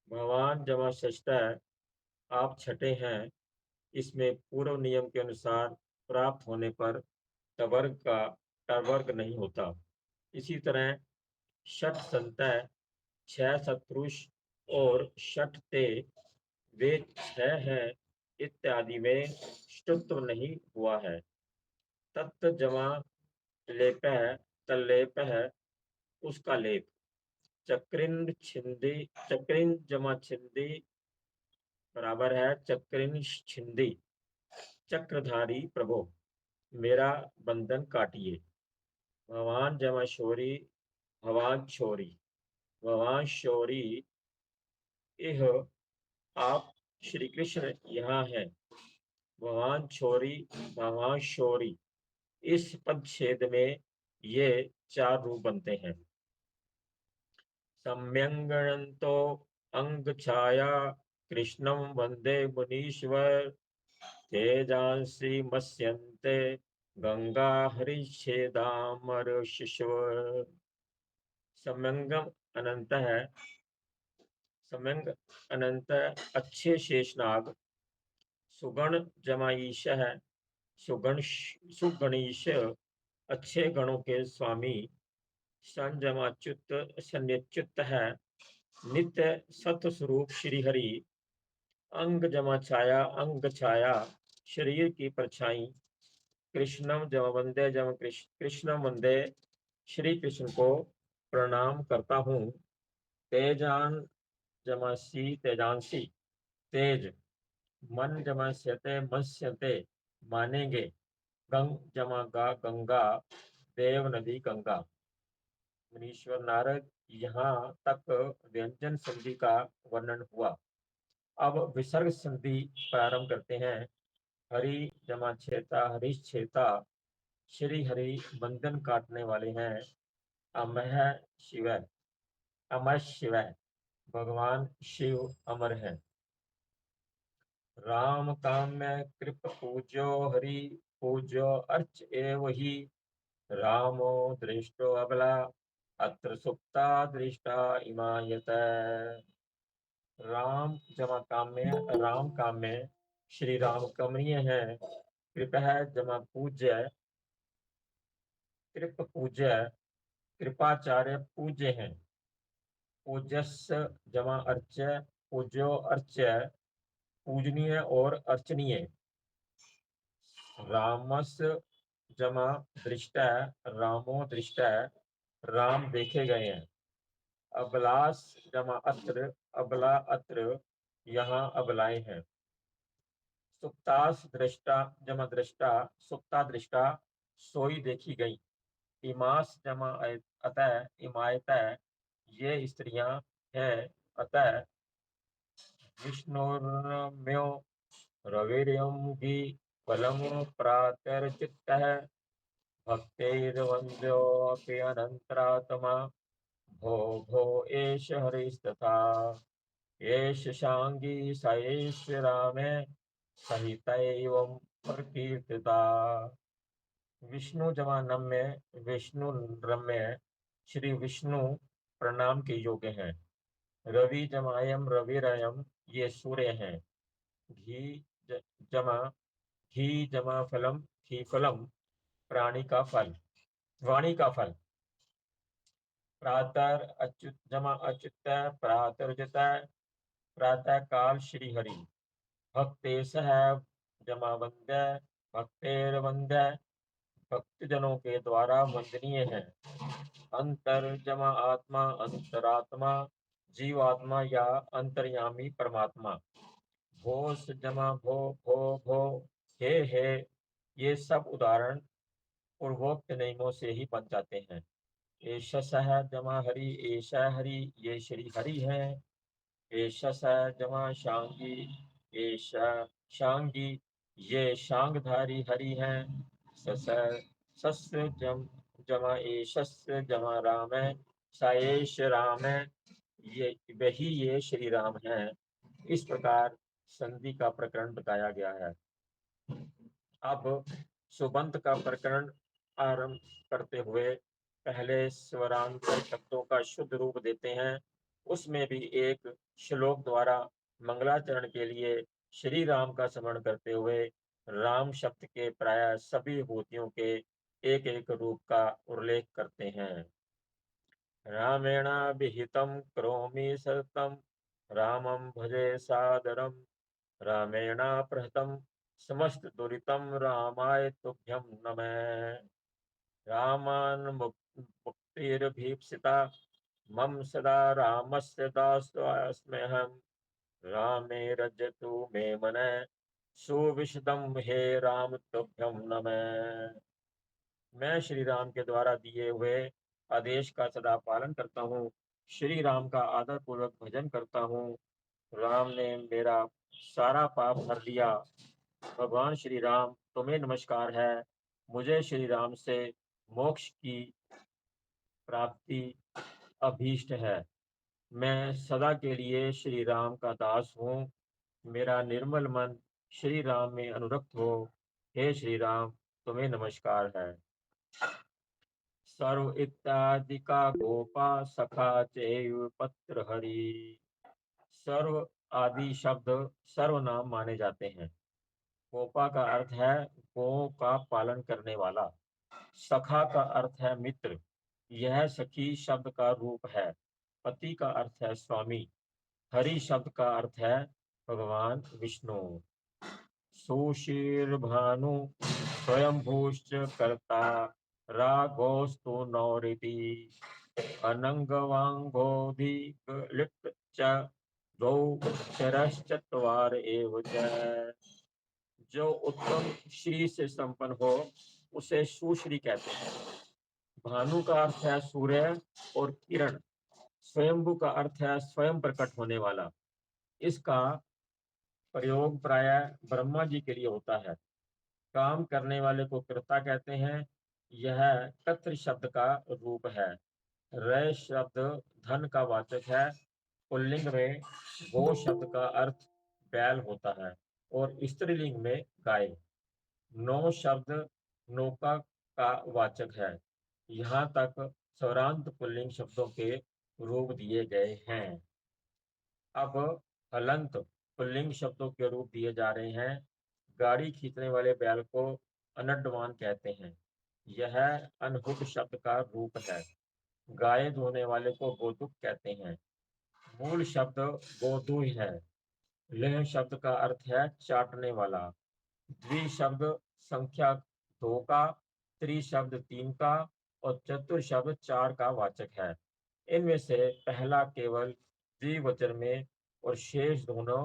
भवान जमा षष्ठ है, आप छठे हैं। इसमें पूर्व नियम के अनुसार प्राप्त होने पर टवर्ग का टवर्ग नहीं होता। इसी तरह षट संतय, 6 सत्रुष और षट ते, वे 6 हैं इत्यादि में ष्टुत्व नहीं हुआ है। तत्त जमा लेप है, तल्लेप है, उसका लेप। चक्रिन छिंदी, चक्रिन जमा छिंदी बराबर है चक्रिन छिंदी, चक्रधारी प्रभु मेरा बंधन काटिए। भवान जमा शोरी, भवान छोरी, भवान शोरी, यह आप श्री कृष्ण यहाँ हैं। भगवान छोरी, भगवान शोरी, इस पदछेद में ये 4 रूप बनते हैं। सम्यंगणंतो अंग छाया कृष्णम वंदे मुनीश्वर, तेजांसी मस्यन्ते गंगा हरिछेदामर शिश्वर। सम्यंगम अनंत है, सम्यंग अनंत अच्छे शेषनाग। सुगण जमाईश है, सुगण सुगणीश अच्छे गणों के स्वामी। संजमाच्युत सन्निच्युत है, नित्य सत्य स्वरूप श्री हरि। अंग जमा छाया, अंग छाया शरीर की परछाई। कृष्णम जमा वंदे जमा कृष्णम वंदे, श्री कृष्ण को प्रणाम करता हूँ। तेजान जमासी तेजांसी, तेज मन जमास्यते मस्यते मानेंगे, गंग जमा गा गंगा, देव नदी गंगा। मुनीश्वर नारद, यहाँ तक व्यंजन संधि का वर्णन हुआ। अब विसर्ग संधि प्रारंभ करते हैं। हरि जमा छेता हरीश छेता, श्री हरि बंधन काटने वाले हैं। अमह शिव, अमर शिव, भगवान शिव अमर है। राम काम्य कृप पूजो हरि पूजो अर्च एव ही, रामो दृष्टो अबला अत्र सुप्ता दृष्टा इमायत। राम जमा काम्य, राम काम्य, श्री राम कमनीय है। कृप है जमा पूज्य, कृप पूज्य, कृपाचार्य पूज्य हैं। पूज्यस्य जमा अर्च्य, पूज्यो अर्च्य, पूजनीय और अर्चनीय। रामस जमा दृष्टा, रामो दृष्टा, राम देखे गए हैं। अबलास जमा अत्र, अबला अत्र, यहाँ अबलाएं हैं। सुप्तास दृष्टा जमा दृष्टा, सुप्ता दृष्टा, सोई देखी गई। इमास जमा अतः, इमायतः, ये स्त्रियां हैं। अतः विष्णुर्म्यो रविर्यं गी फलम प्रातर्चित्तः, भक्तैर्वन्द्योऽपि अनन्तरात्मा, भो भो एष हरिस्तथा, एष शांगी स एष रामे, सहितैवं प्रकीर्तिता। विष्णु जमा नम्य, विष्णु रम्य, श्री विष्णु प्रणाम के योग्य हैं। रवि जमायम रविरयम, ये सूर्य हैं। घी जमा घी जमा फलम, घी फलम, प्राणी का फल, वाणी का फल। प्रातः अच्युत जमा अच्युत, प्रातर्जित, प्रातः काल श्री हरि। भक्तेश है जमा वंद्य, भक्तेर वंद्य, भक्तजनों के द्वारा वंदनीय है। अंतर जमा आत्मा, अंतरात्मा, जीवात्मा या अंतर्यामी परमात्मा। भोस जमा भो भो भो, हे, ये सब उदाहरण पूर्वोक्त नियमों से ही बन जाते हैं। एशस जमा हरि, ऐशा हरि, ये श्री हरि हैं। एशस जमा शांगी, ऐशा शांगी, ये शांगधारी हरि हैं। सस जमा एशस जमा राम, साएश राम, ये वही ये श्री राम हैं। इस प्रकार संधि का प्रकरण बताया गया है। अब सुबंत का प्रकरण आरंभ करते हुए पहले स्वरांतर शब्दों का शुद्ध रूप देते हैं। उसमें भी एक श्लोक द्वारा मंगलाचरण के लिए श्री राम का स्मरण करते हुए राम शब्द के प्राय सभी भूतियों के एक एक रूप का उल्लेख करते हैं। रामेणाभिहितं करोमि सततं, रामं भजे सादरं, रामेणाप्रहतं समस्त दुरितं, रामाय तुभ्यं नमः। रामान् मुक्तिरभीप्सिता, मम सदा रामस्य दासोऽस्म्यहं, रामे रजतु मे मनः, सुविशदं हे राम तुभ्यं नमः। मैं श्री राम के द्वारा दिए हुए आदेश का सदा पालन करता हूँ। श्री राम का आदर पूर्वक भजन करता हूँ। राम ने मेरा सारा पाप हर लिया। भगवान श्री राम, तुम्हें नमस्कार है। मुझे श्री राम से मोक्ष की प्राप्ति अभीष्ट है। मैं सदा के लिए श्री राम का दास हूँ। मेरा निर्मल मन श्री राम में अनुरक्त हो। हे श्री राम, तुम्हें नमस्कार है। सर्व इत्यादिका गोपा सखा चैव पत्र हरि। सर्व आदि शब्द सर्वनाम माने जाते हैं। गोपा का अर्थ है गौ का पालन करने वाला। सखा का अर्थ है मित्र। यह सखी शब्द का रूप है। पति का अर्थ है स्वामी। हरि शब्द का अर्थ है भगवान विष्णु। सुशीर्भानु स्वयंभूश्च कर्ता, राघोस्तु नौरिति, अनंगवांगोधिक लिप्त च द्वौ शरश्चत्वार एव च। जो उत्तम श्री से संपन्न हो उसे सुश्री कहते हैं। भानु का अर्थ है सूर्य और किरण। स्वयंभू का अर्थ है स्वयं प्रकट होने वाला। इसका प्रयोग प्रायः ब्रह्मा जी के लिए होता है। काम करने वाले को कर्ता कहते हैं। यह कत्र शब्द का रूप है। रय शब्द धन का वाचक है। पुल्लिंग में गो शब्द का अर्थ बैल होता है और स्त्रीलिंग में गाय। नौ शब्द नौका का वाचक है। यहाँ तक स्वरांत पुल्लिंग शब्दों के रूप दिए गए हैं। अब हलंत पुल्लिंग शब्दों के रूप दिए जा रहे हैं। गाड़ी खींचने वाले बैल को अनडवान कहते हैं। यह अनहुड शब्द का रूप है। गाय धोने वाले को गोदुक कहते हैं। मूल शब्द गोदू है। लेह शब्द का अर्थ है चाटने वाला। द्वि शब्द संख्या 2 का, त्रि शब्द 3 का और चतुर शब्द 4 का वाचक है। इनमें से पहला केवल द्विवचन में और शेष दोनों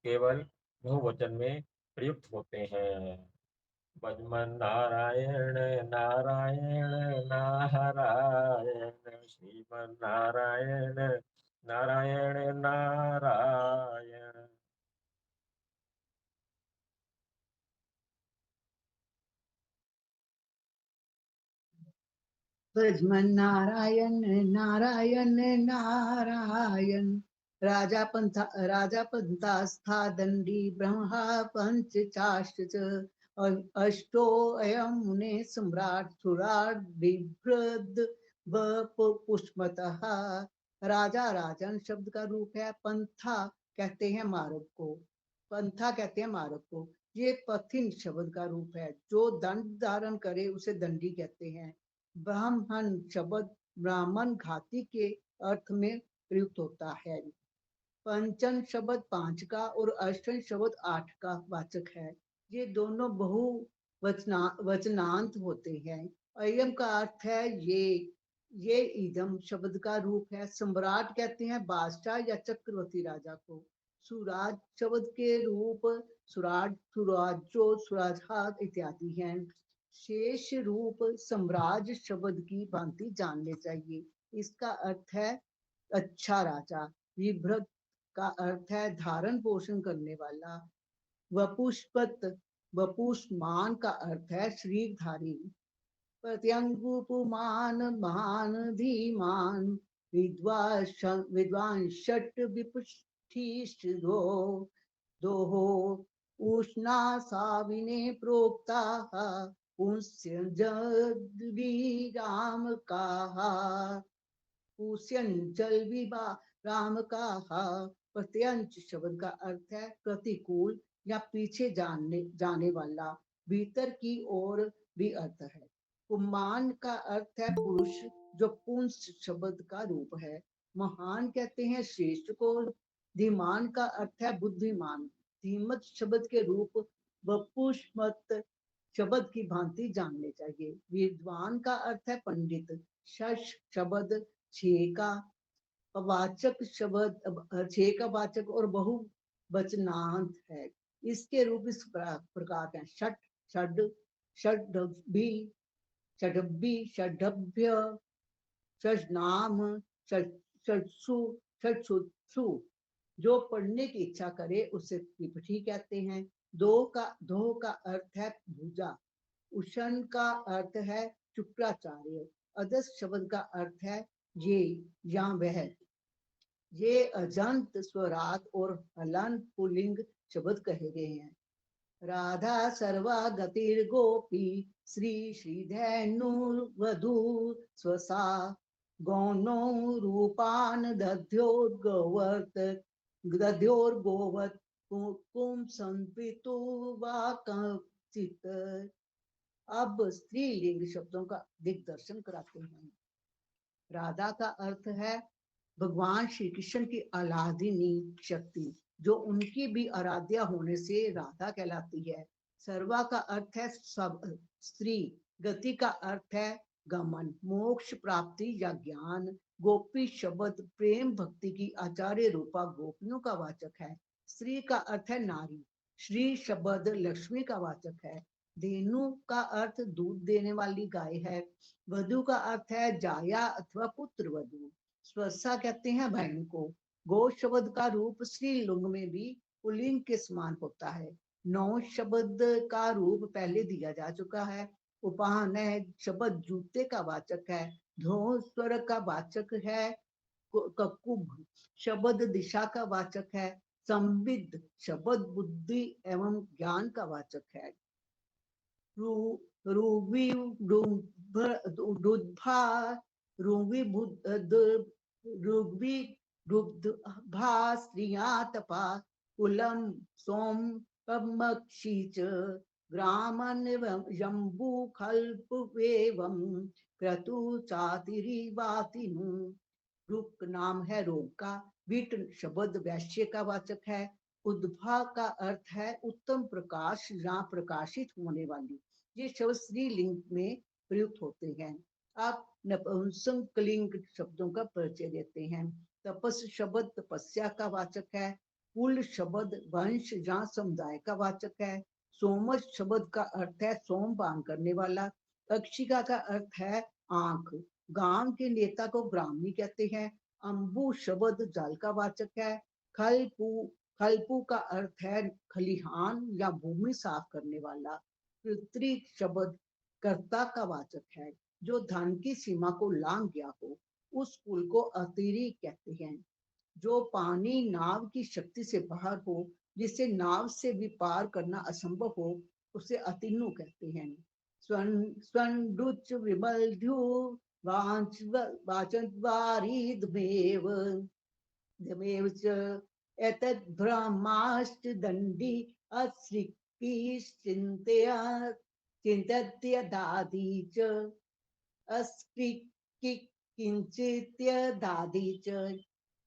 केवल बहुवचन में प्रयुक्त होते हैं। भजमन नारायण नारायण नारायण श्रीमन नारायण नारायण नारायण। भजमन नारायण नारायण नारायण। राजा पंथा दंडी ब्रह्मा पंच चाष्ट च। अष्टो अयम मुने सम्राट सुराट बिभ्रद पुष्मतः। राजा राजन शब्द का रूप है। पंथा कहते हैं मार्ग को। पंथा कहते हैं मार्ग को। ये पथिन शब्द का रूप है। जो दंड धारण करे उसे दंडी कहते हैं। ब्राह्मण शब्द ब्राह्मण घाती के अर्थ में प्रयुक्त होता है। पंचन शब्द 5 का और अष्टन शब्द 8 का वाचक है। ये दोनों वचनांत होते हैं। अयम का अर्थ है ये इदम शब्द का रूप है। सम्राट कहते हैं बादशाह या चक्रवर्ती राजा को। सुराज शब्द के रूप सुराज, सुराजो, सुराजात इत्यादि हैं। शेष रूप सम्राज शब्द की भांति जानने चाहिए। इसका अर्थ है अच्छा राजा। विभ्रत का अर्थ है धारण पोषण करने वाला। वपुष्पत वपुष्मान का अर्थ है श्रीधारी। प्रत्यंगुपुमान महान धीमान विद्वान षट विपुष्टिष्ठ दोहो उष्णा साविने प्रोक्ता राम कहा। पुष्यंजल विभा राम कहा। प्रत्यंच शब्द का अर्थ है प्रतिकूल या पीछे जाने वाला। भीतर की ओर भी अर्थ है। पुमान का अर्थ है पुरुष जो पुंस शब्द का रूप है। महान कहते हैं श्रेष्ठ को। धीमान का अर्थ है बुद्धिमान। धीमत शब्द के रूप वपुष्मत शब्द की भांति जानने चाहिए। विद्वान का अर्थ है पंडित। शश शब्द 6 का वाचक शब्द 6 का वाचक और बहुवचनांत है। इसके रूप इस प्रकार हैं। षट षड षड्भी षड्भी षड्भ्य षड्नाम षड्सु षड्सु। जो पढ़ने की इच्छा करे उसे त्रिपठी कहते हैं। दो का अर्थ है भुजा। उषण का अर्थ है शुक्राचार्य। अदस शब्द का अर्थ है ये या वह। ये अजंत स्वरात और हलंत पुल्लिंग शब्द कहे गए हैं। राधा सर्वा गतिर गोपी श्री श्रीधेनु वधु स्वसा गौनो रूपान दध्योर्गोवत कुम संपितु वाचित। अब स्त्रीलिंग शब्दों का दिग्दर्शन कराते हैं। राधा का अर्थ है भगवान श्री कृष्ण की आराधनी शक्ति, जो उनकी भी आराध्या होने से राधा कहलाती है। सर्वा का अर्थ है सब स्त्री। गति का अर्थ है गमन, मोक्ष प्राप्ति या ज्ञान। गोपी शब्द प्रेम भक्ति की आचार्य रूपा गोपियों का वाचक है। स्त्री का अर्थ है नारी। श्री शब्द लक्ष्मी का वाचक है। धेनु का अर्थ दूध देने वाली गाय है। वधु का अर्थ है जाया अथवा पुत्र वधु। स्वसा कहते हैं बहन को। गो शब्द का रूप स्त्रीलिंग में भी पुल्लिंग के समान होता है। नौ शब्द का रूप पहले दिया जा चुका है। उपान शब्द जूते का वाचक है। धो स्वर का वाचक है। ककुभ शब्द दिशा का वाचक है। संविद शब्द बुद्धि एवं ज्ञान का वाचक है। रूवी रुद्भा रूवी रुग्वी रुद्भा स्त्रिया तपा कुलम सोम पमक्षीच ग्रामन जम्बू खल्पवेवम क्रतु चातिरिवातिनु। रुक नाम है रोग का। विट शब्द वैश्य का वाचक है। उद्भा का अर्थ है उत्तम प्रकाश या प्रकाशित होने वाली। ये शब्द स्त्रीलिंग में प्रयुक्त होते हैं। आप नपुंसकलिंग शब्दों का परिचय देते हैं। तपस शब्द तपस्या का वाचक है। कुल शब्द वंश या समुदाय का वाचक है। सोमस शब्द का अर्थ है सोमपान करने वाला। अक्षिका का अर्थ है आंख। गांव के नेता को ब्राह्मणी कहते हैं। अंबु शब्द जल का वाचक है। खलपू का अर्थ है खलिहान या भूमि साफ करने वाला। पितृ शब्द कर्ता का वाचक है। जो धन की सीमा को लांघ गया हो उस कुल को अतिरी कहते हैं। जो पानी नाव की शक्ति से बाहर हो, जिससे नाव से भी पार करना असंभव हो, उसे अतिनु कहते हैं। स्वंडुच विमल ध्यो वाचद्वारीदमेव दमेव च एतद् ब्रह्माश्च दण्डी अस्त्रिकिश्चिन्तया चिन्तत्यदादि च अस्त्रिकिंचित्यदादि च।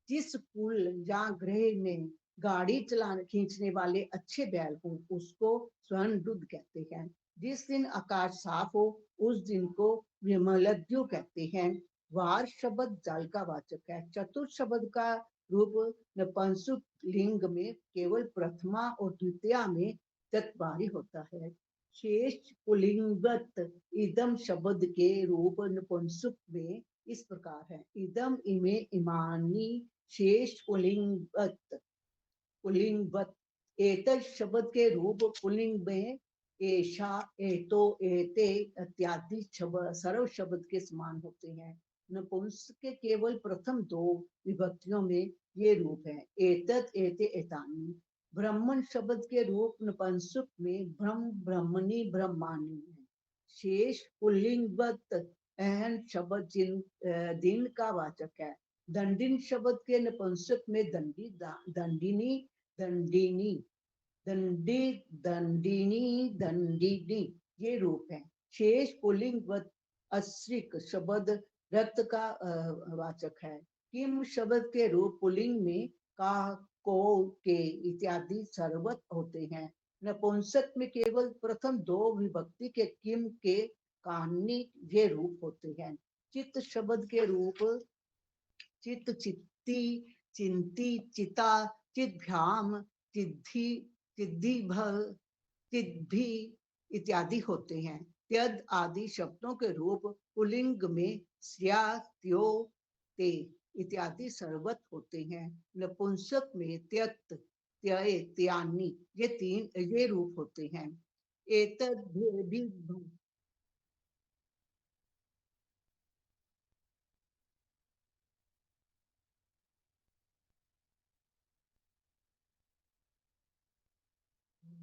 जिस कुल या गृह में गाड़ी चलाने खींचने वाले अच्छे बैल हो उसको स्वर्णदूत कहते हैं। जिस दिन आकाश साफ हो उस दिन को विमलद्यु कहते हैं। वार शब्द जल का वाचक है। चतुर्थ शब्द का रूप नपुंसक लिंग में केवल प्रथमा और द्वितीया में चतवारी होता है। शेष पुल्लिंगवत इदम शब्द के रूप नपुंसक में इस प्रकार है। इदम इमे इमानी शेष पुल्लिंगवत। एतद शब्द के रूप पुल्लिंग में एषा एतो एते इत्यादि सर्व शब्द के समान होते हैं। नपुंसक के केवल प्रथम दो विभक्तियों में ये रूप है। एतद एते एतानि। ब्राह्मण शब्द के रूप नपुंसक में ब्रह्म ब्रह्मणी ब्रह्माणी है। शेष पुल्लिंगवत एहन शब्द दिन का वाचक है। दंडिन शब्द के नपुंसक में दंडी दंडिनी दंडिनी दंडी दंडिनी दंडिनी ये रूप है। शेष पुल्लिंगवत अस्त्रिक शब्द रक्त का वाचक है। किम शब्द के रूप पुल्लिंग में का को के इत्यादि सर्वत होते हैं। नपुंसक में केवल प्रथम दो विभक्ति के किम के कहानी ये रूप होते हैं। चित्त शब्द के रूप चित्त चित्ती चिंती चिता चिद्भ्याम चिद्धि चिद्भी इत्यादि होते हैं। त्यद आदि शब्दों के रूप पुल्लिंग में स्या त्यो ते इत्यादि सर्वत होते हैं। नपुंसक में त्यत त्यय त्यानी ये रूप होते हैं। एतद् भी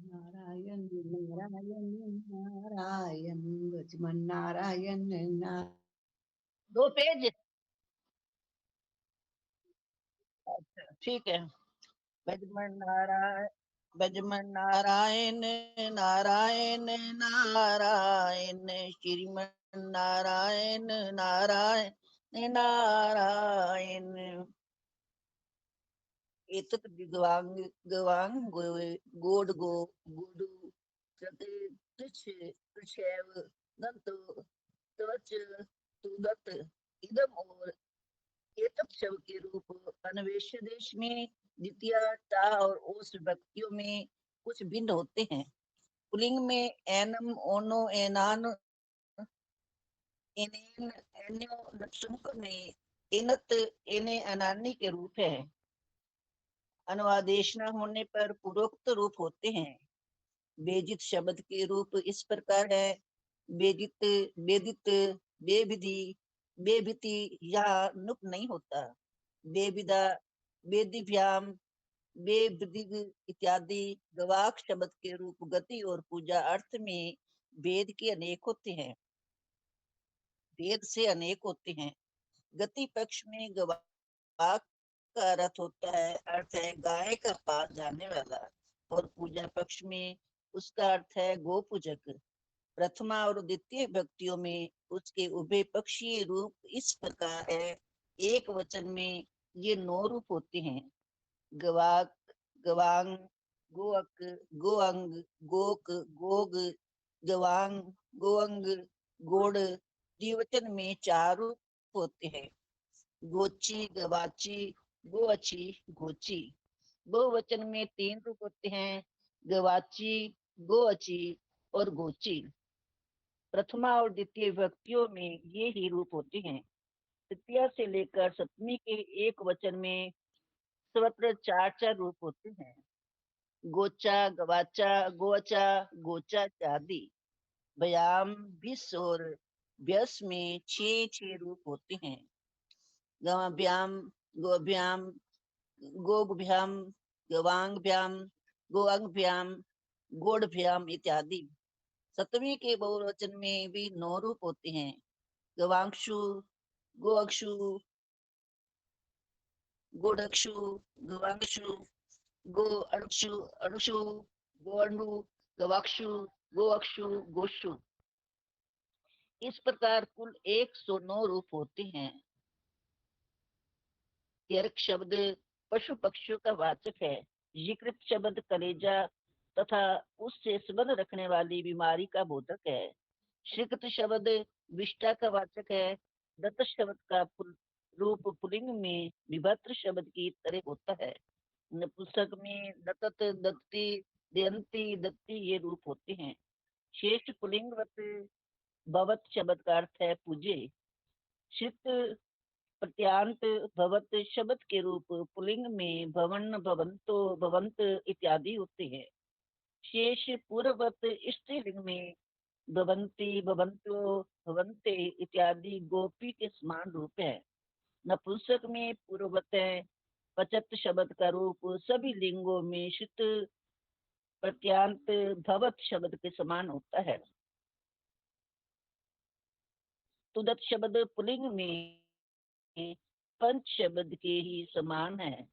नारायण नारायण नारायण लक्ष्मण नारायण नारायण। 2 पेज। अच्छा ठीक है। बजमन नारायण नारायण नारायण श्रीमन नारायण नारायण नारायण। एतत् गवांग गवांग गोड गो गुडु प्रति तुच्छ तुच्छैव दंतो त्वच, तुदत, इदम और एतत् शब्द के रूप अन्वेष्य देश में द्वितीय ता और ओस विभक्तियों में कुछ भिन्न होते हैं। पुल्लिंग में एनम, ओनो, एनान, एनेन, एन्यो, नपुंसक में एनत, एने, अनानी के रूप है। अनुवादेश न होने पर पूर्वोक्त रूप होते हैं। बेजित शब्द के रूप इस प्रकार है: बेजित, बेदित, बेविधि, बेभिति। यहाँ नुक नहीं होता। बेविदा, बेदिभ्याम, बेविदिग इत्यादि गवाक शब्द के रूप गति और पूजा अर्थ में भेद के अनेक होते हैं। भेद से अनेक होते हैं। गति पक्ष में गवाक का अर्थ होता है, अर्थ है गाय का पास जाने वाला, और पूजा पक्ष में उसका अर्थ है गो पूजक। प्रथमा और द्वितीय भक्तियों में उसके उभय पक्षीय रूप इस प्रकार है। एक वचन में ये 9 रूप होते हैं: गवाक, गवांग, गोअक, गोअंग, गोक, गोग, गवांग, गोअंग, गोड़। द्विवचन में 4 रूप होते हैं: गोची, गवाची, गोअची, गोची। बहुवचन में 3 रूप होते हैं: गवाची, गोअची और गोची। प्रथमा और द्वितीय विभक्तियों में ये ही रूप होते हैं। तृतीया से लेकर सप्तमी के एक वचन में सर्वत्र 4 रूप होते हैं: गोचा, गवाचा, गोचा, गोचा आदि। व्यायाम, विष और व्यस में 6 रूप होते हैं: गवाभ्याम, गोभ्याम, गोभ्याम, गवांगभ्याम, गोअंगभ्याम, गोढ़भ्याम इत्यादि। सप्तमी के बहुवचन में भी 9 रूप होते हैं: गवांक्षु, गोअक्षु, गोडक्षु, गवांक्षु, गो अणुक्षु, अणुषु, गोअणु, गवाक्षु, गोअक्षु, गोषु। इस प्रकार कुल 109 रूप होते हैं। यर्क शब्द पशु पक्षियों का वाचक है। यकृत शब्द कलेजा तथा उससे संबंध रखने वाली बीमारी का बोधक है। श्रीकृत शब्द विष्टा का वाचक है। दत्त शब्द का रूप पुल्लिंग में विभद्र शब्द की तरह होता है। नपुंसक में दत्त, दत्ती, दयंती, दत्ती ये रूप होते हैं। शेष पुल्लिंगवत भवत शब्द का अर्थ है पूजे। शित, प्रत्यांत, भवत शब्द के रूप पुल्लिंग में भवन, भवंतो, भवंत इत्यादि होते हैं। शेष पूर्ववत स्त्रीलिंग में भवंती, भवंतो, भवंते इत्यादि गोपी के समान रूप है। नपुंसक में पूर्ववत है। पचत शब्द का रूप सभी लिंगों में शित, प्रत्यांत, भवत शब्द के समान होता है। तुदत शब्द पुल्लिंग में पंच शब्द के ही समान है।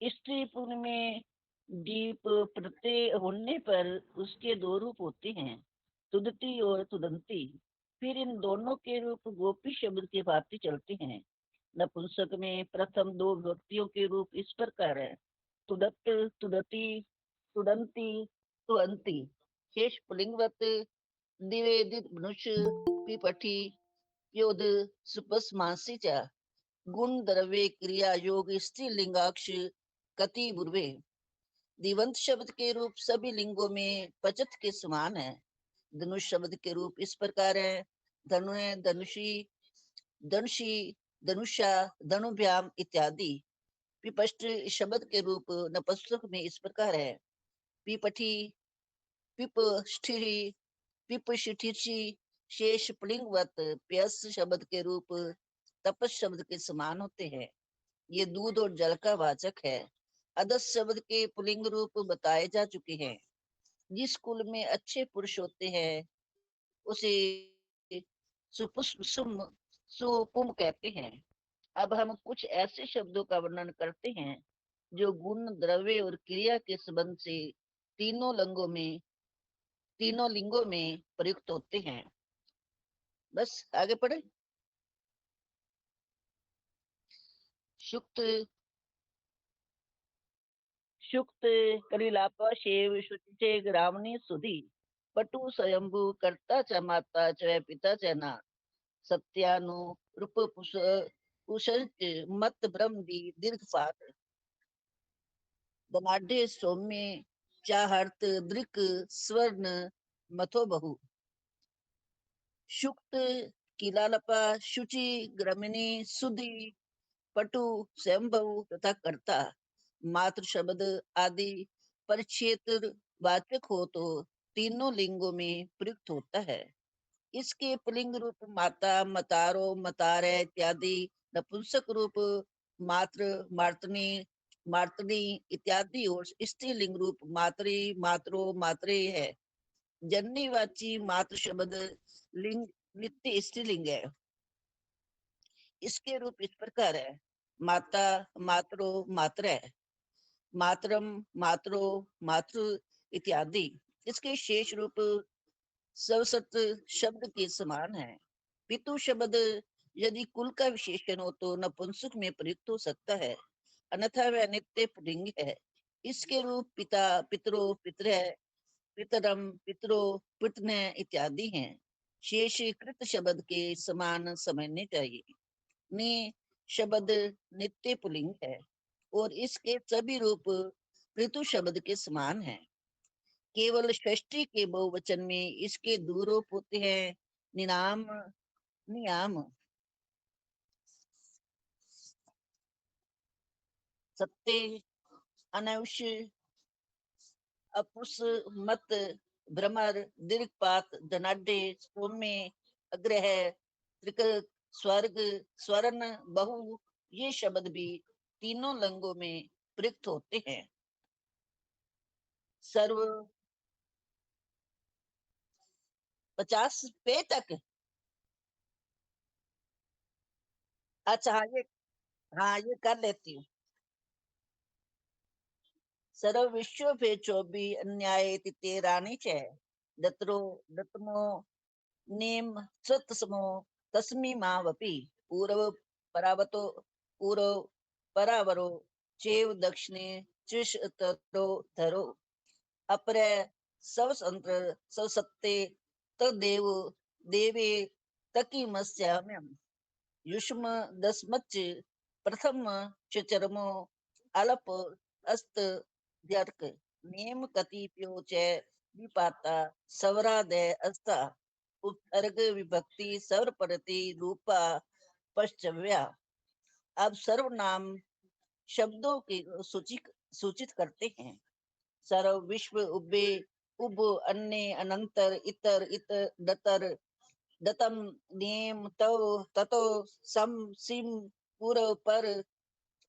स्त्री पुल्लिंग में दीप प्रत्यय होने पर उसके 2 रूप होते हैं: तुदती और तुदंती। फिर इन दोनों के रूप गोपी शब्द के भांति चलते हैं। नपुंसक में प्रथम 2 विभक्तियों के रूप इस प्रकार है: तुदत, तुदती, तुदंती, तुअंती। शेष पुल्लिंगवत द्विवेदित मनुष्य, पिपठी, योद, सुपस्मासी च। गुण, द्रव्य, क्रिया, योग, स्त्रीलिंगाक्ष, कति, बुर्वे। दिवंत शब्द के रूप सभी लिंगों में पचत के समान है। धनुष शब्द के रूप इस प्रकार है: धनु, धनुषी, धनुषी, धनुषा, धनुभ्याम इत्यादि। पिपष्ट शब्द के रूप नपुंसक में इस प्रकार है: पिपठी, पिपष्ठी, पिपशिठिषि। शेष पुल्लिंगवत प्यस शब्द के रूप तपस शब्द के समान होते हैं। ये दूध और जल का वाचक है। अदस शब्द के पुल्लिंग रूप बताए जा चुके हैं। जिस कुल में अच्छे पुरुष होते हैं उसे सुपुष्म, सुपुम कहते हैं। अब हम कुछ ऐसे शब्दों का वर्णन करते हैं जो गुण, द्रव्य और क्रिया के संबंध से तीनों लिंगों में प्रयुक्त होते हैं। बस आगे पढ़े। शुक्त, शुक्त, कलिलापा, शेव, शुचिचे, ग्रामणी, सुधी, पटु, स्वयंभू, कर्ता च माता च पिता च ना। सत्यानु रूप पुषंच मत ब्रह्म दी दीर्घ पात दनाढ़े सौम्य चाहर्त दृक स्वर्ण मथो बहु शुक्त किलालपा शुचि ग्रमिणी सुधि पटु स्वयंभव तथा कर्ता मातृ शब्द आदि परिच्छेद वाचक हो तो तीनों लिंगों में प्रयुक्त होता है। इसके पुल्लिंग रूप माता मतारो मतारे इत्यादि नपुंसक रूप मातृ मातृनी मातृनी इत्यादि और स्त्रीलिंग रूप मातृ मातरो मातृ है। जननीवाची मातृ शब्द लिंग नित्य स्त्रीलिंग है। इसके रूप इस प्रकार है माता मातरो मात्र मातरम मातरो मातृ इत्यादि। इसके शेष रूप सवसत शब्द के समान है। पितु शब्द यदि कुल का विशेषण हो तो नपुंसक में प्रयुक्त हो सकता है, अन्यथा वह नित्य पुल्लिंग है। इसके रूप पिता पितरो पितृ पितरम पितरो पितने इत्यादि हैं। शेष कृत शब्द के समान समझने चाहिए। ने शब्द नित्य पुल्लिंग है और इसके सभी रूप पितु शब्द के समान हैं। केवल षष्ठी के बहुवचन में इसके दो रूप होते हैं, निनाम नियाम। सत्य अनवश्य अपुस मत भ्रमर दीर्घपात धनाढ़े सौम्य अग्रह त्रिक स्वर्ग स्वर्ण बहु ये शब्द भी तीनों लिंगों में प्रयुक्त होते हैं। सर्व 50 पे तक। अच्छा हाँ ये कर लेती हूँ। सर्व विश्व पे 24 अन्याय तेरानी च दत्रो दत्मो नेम सतसमो तस्मी मावपि पूर्व परावतो पूर्व परावरो चेव दक्षिणे चिश तरो धरो अपरे स्वतंत्र स्वसत्ते तदेव देवे तकी मस्याम्यम युष्म दस्मच्च प्रथम चरमो अल्प अस्त व्यर्क नियम कतिप्यो च विपाता सवरादय अस्ता उपसर्ग विभक्ति सवर प्रति रूपा पश्चव्या। अब सर्वनाम शब्दों की सूचित करते हैं। सर्व विश्व उबे उब अन्य अनंतर इतर इत दतर दतम नेम तव ततो सम सिम पूर्व पर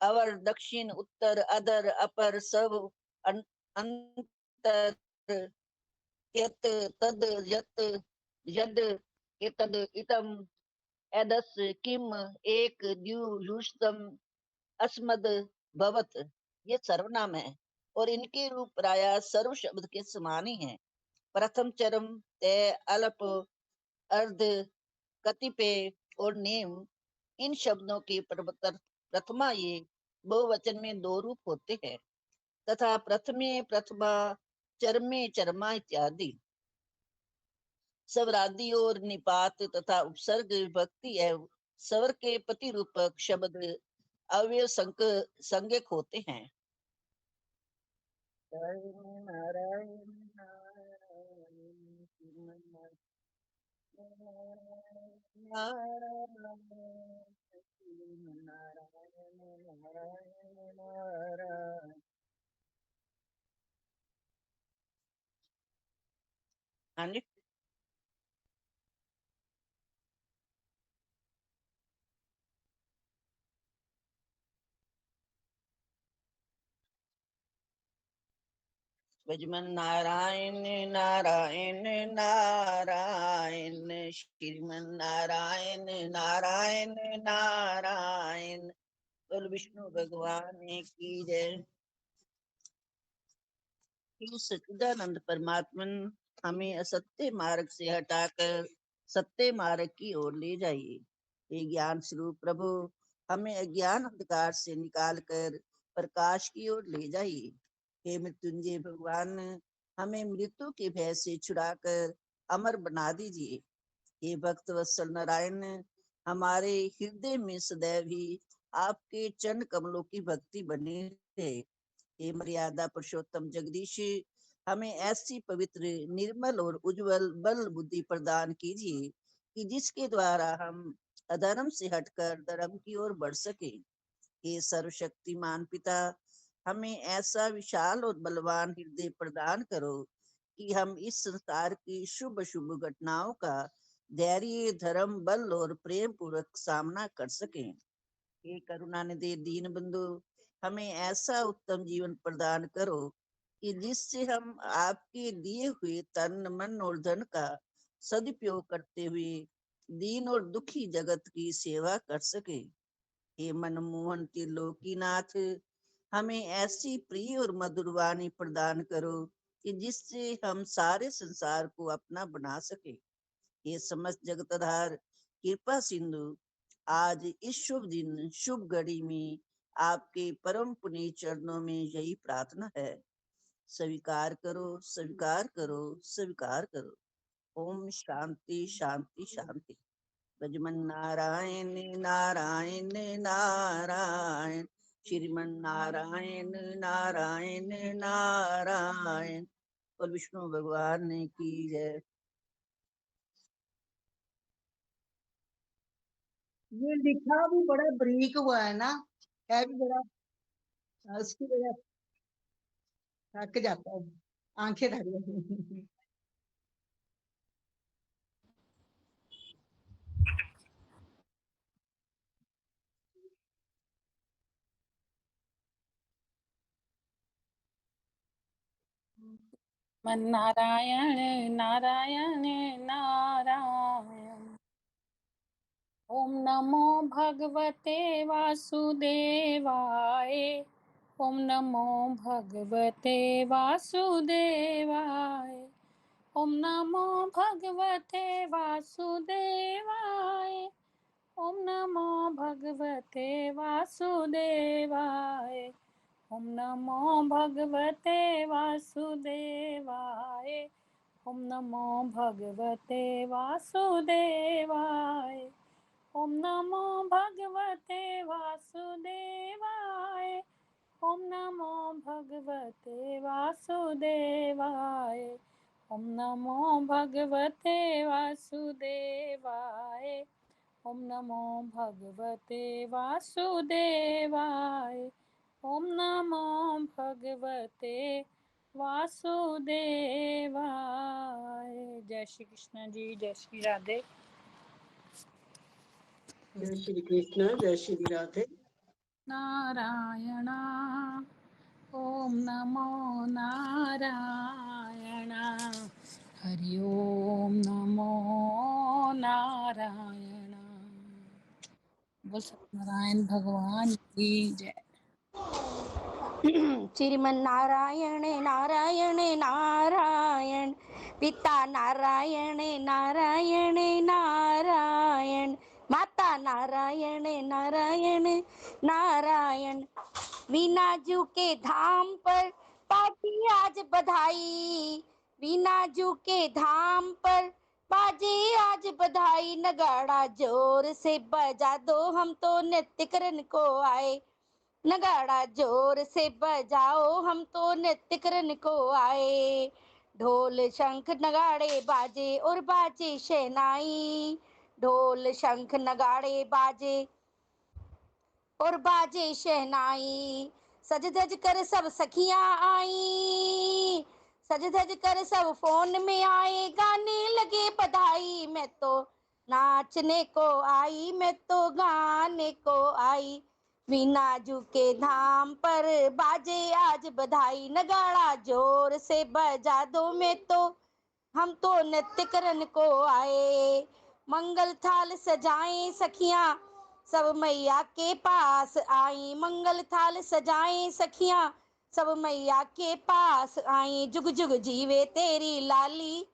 अवर दक्षिण उत्तर अधर अपर सब अंतर यत तद यत यद एतद इतम एदस किम एक द्यु युष्तम अस्मद भवत ये सर्वनाम है और इनके रूप प्राय सर्व शब्द के समान ही हैं। प्रथम चरम तय अल्प अर्ध कतिपय और नेम इन शब्दों की प्रथमा ये बहुवचन में दो रूप होते हैं तथा प्रथमे प्रथमा चरमे चरमा इत्यादि। स्वरादि और निपात तथा उपसर्ग विभक्ति एवं स्वर के प्रतिरूपक शब्द अव्यय संज्ञक होते हैं। हाँ जी भजमन नारायण नारायण नारायण श्रीमन नारायण नारायण नारायण। बोल विष्णु भगवान की जय। सच्चिदानंद परमात्मा हमें असत्य मार्ग से हटाकर सत्य मार्ग की ओर ले जाइए। हे ज्ञान स्वरूप प्रभु हमें अज्ञान अंधकार से निकालकर प्रकाश की ओर ले जाइए। हे मृत्युंजय भगवान हमें मृत्यु के भय से छुड़ाकर अमर बना दीजिए। हे भक्त वत्सल नारायण हमारे हृदय में सदैव ही आपके चरण कमलों की भक्ति बनी रहे। हे मर्यादा पुरुषोत्तम जगदीश, हमें ऐसी पवित्र, निर्मल और उज्जवल बल बुद्धि प्रदान कीजिए कि जिसके द्वारा हम अधर्म से हटकर धर्म की ओर बढ़ सके। हे सर्वशक्तिमान पिता, हमें ऐसा विशाल और बलवान हृदय प्रदान करो कि हम इस संसार की शुभ शुभ घटनाओं का धैर्य, धर्म, बल और प्रेम पूर्वक सामना कर सकें। हे करुणा निधि दीन बंधु, हमें ऐसा उत्तम जीवन प्रदान करो कि जिससे हम आपके दिए हुए तन, मन और धन का सदुपयोग करते हुए दीन और दुखी जगत की सेवा कर सके। हे मनमोहन त्रिलोकीनाथ, हमें ऐसी प्रिय और मधुर वाणी प्रदान करो कि जिससे हम सारे संसार को अपना बना सके। हे समस्त जगतधार कृपा सिंधु, आज इस शुभ दिन शुभ घड़ी में आपके परम पुनीत चरणों में यही प्रार्थना है। स्वीकार करो, स्वीकार करो, स्वीकार करो। ओम शांति शांति शांति। भजमन नारायण नारायण नारायण, श्रीमन नारायण नारायण नारायण। और विष्णु भगवान की जय। ये लिखा भी बड़ा बारीक हुआ है ना, है भी बड़ा, उसकी वजह थक जाता है, आंखें थक जाती हैं। मन नारायण नारायण नारायण। ओम नमो भगवते वासुदेवाय। ओम नमो भगवते वासुदेवाय। ओम नमो भगवते वासुदेवाय। ओम नमो भगवते वासुदेवाय। ओम नमो भगवते वासुदेवाय। ओम नमो भगवते वासुदेवाय। ओम नमो भगवते वासुदेवाय। ओम नमो भगवते वासुदेवाय। ओम नमो भगवते वासुदेवाय। ओम नमो भगवते वासुदेवाय। ओम नमो भगवते वासुदेवाय। जय श्री कृष्ण जी, जय श्री राधे। जय श्री कृष्ण, जय श्री राधे। नारायण ओम नमो नारायण। हरि ओम नमो नारायण। बोल सत्यनारायण भगवान की जय। श्रीमन नारायण नारायण नारायण, पिता नारायण नारायण नारायण, माता नारायण नारायण नारायण। वीनाजू के धाम पर पार्टी आज बधाई, वीनाजू के धाम पर बाजे आज बधाई। नगाड़ा जोर से बजा दो, हम तो नृत्य करने को आए। नगाड़ा जोर से बजाओ, हम तो नृत्य करने को आए। ढोल शंख नगाड़े बाजे और बाजे शहनाई, ढोल शंख नगाड़े बाजे और बाजे शहनाई। सज धज कर सब सखियां आई, सज धज कर सब फोन में आए। गाने लगे बधाई, मैं तो नाचने को आई, मैं तो गाने को आई। वीनाजू के धाम पर बाजे आज बधाई। नगाड़ा जोर से बजा दो, मैं तो हम तो नृत्य करने को आए। मंगल थाल सजाएं सखियां, सब मैया के पास आई। मंगल थाल सजाएं सखियां, सब मैया के पास आई। जुग जुग जीवे तेरी लाली,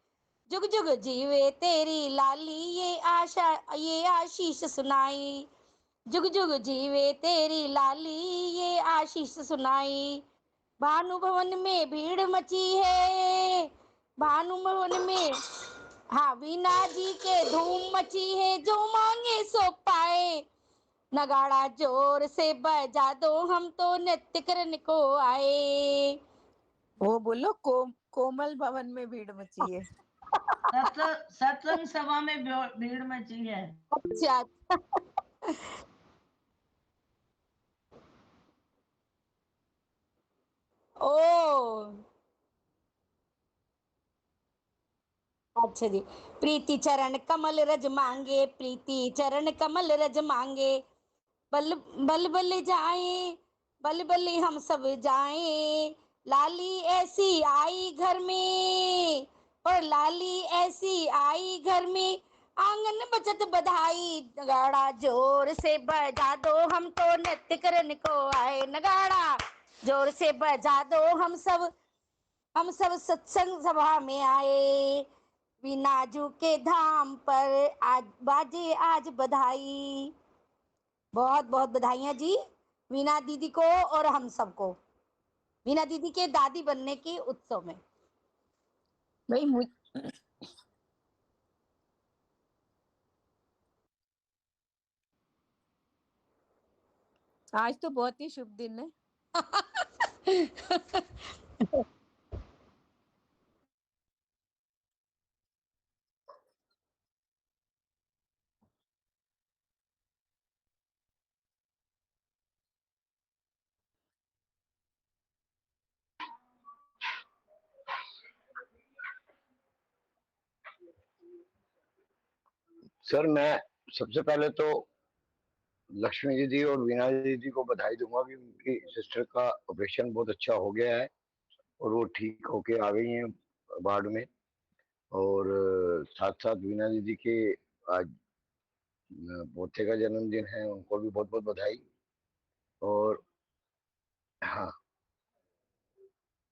जुग जुग जीवे तेरी लाली, ये आशा ये आशीष सुनाई। जुग जुग जीवे तेरी लाली, ये आशीष सुनाई। भानु भवन में भीड़ मची है, भानु भवन में हाँ, वीणा जी के धूम मची है, जो मांगे सो पाए। नगाड़ा जोर से बजा दो, हम तो नृत्य करने को आए। वो बोलो कोमल भवन में भीड़ मची है। सत्संग सभा में भीड़ मची है। अच्छा ओ अच्छा जी। प्रीति चरण कमल रज मांगे, प्रीति चरण कमल रज मांगे। बल बल बल जाए, बल बल हम सब जाए। लाली ऐसी आई घर में, और लाली ऐसी आई घर में। आंगन बजत बधाई, नगाड़ा जोर से बजा दो, हम तो नृत्य करने को आए। नगाड़ा जोर से बजा दो, हम सब सत्संग सभा में आए। वीणाजू के धाम पर आज बाजे आज बधाई। बहुत बहुत बधाइयाँ जी वीणा दीदी को और हम सबको, वीणा दीदी के दादी बनने के उत्सव में। भाई आज तो बहुत ही शुभ दिन है। सर मैं सबसे पहले तो लक्ष्मी दीदी और वीणा दीदी को बधाई दूंगा कि उनकी सिस्टर का ऑपरेशन बहुत अच्छा हो गया है और वो ठीक होके आ गई हैं वार्ड में। और साथ साथ वीणा दीदी के आज पोते का जन्मदिन है, उनको भी बहुत बहुत बधाई। और हाँ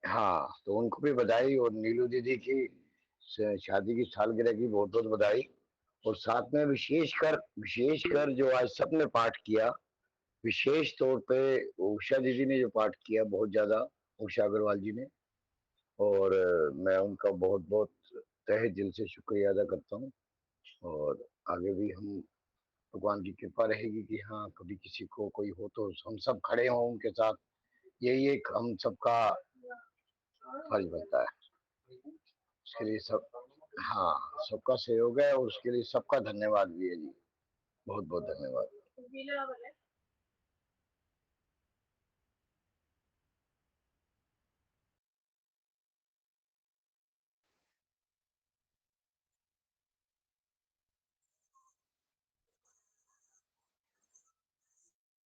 हाँ, तो उनको भी बधाई और नीलू दीदी की शादी की सालगिरह की बहुत बहुत बधाई। और साथ में विशेषकर जो आज सबने पाठ किया, विशेष तौर पे उषा दीदी ने जो पाठ किया बहुत ज्यादा, उषा अग्रवाल जी ने। और मैं उनका बहुत बहुत तहे दिल से शुक्रिया अदा करता हूँ। और आगे भी हम भगवान की कृपा रहेगी कि हाँ कभी किसी को कोई हो तो हम सब खड़े हों उनके साथ, यही एक हम सबका फर्ज बनता है। उसके लिए सब हाँ सबका सहयोग है और उसके लिए सबका धन्यवाद भी है जी, बहुत बहुत धन्यवाद।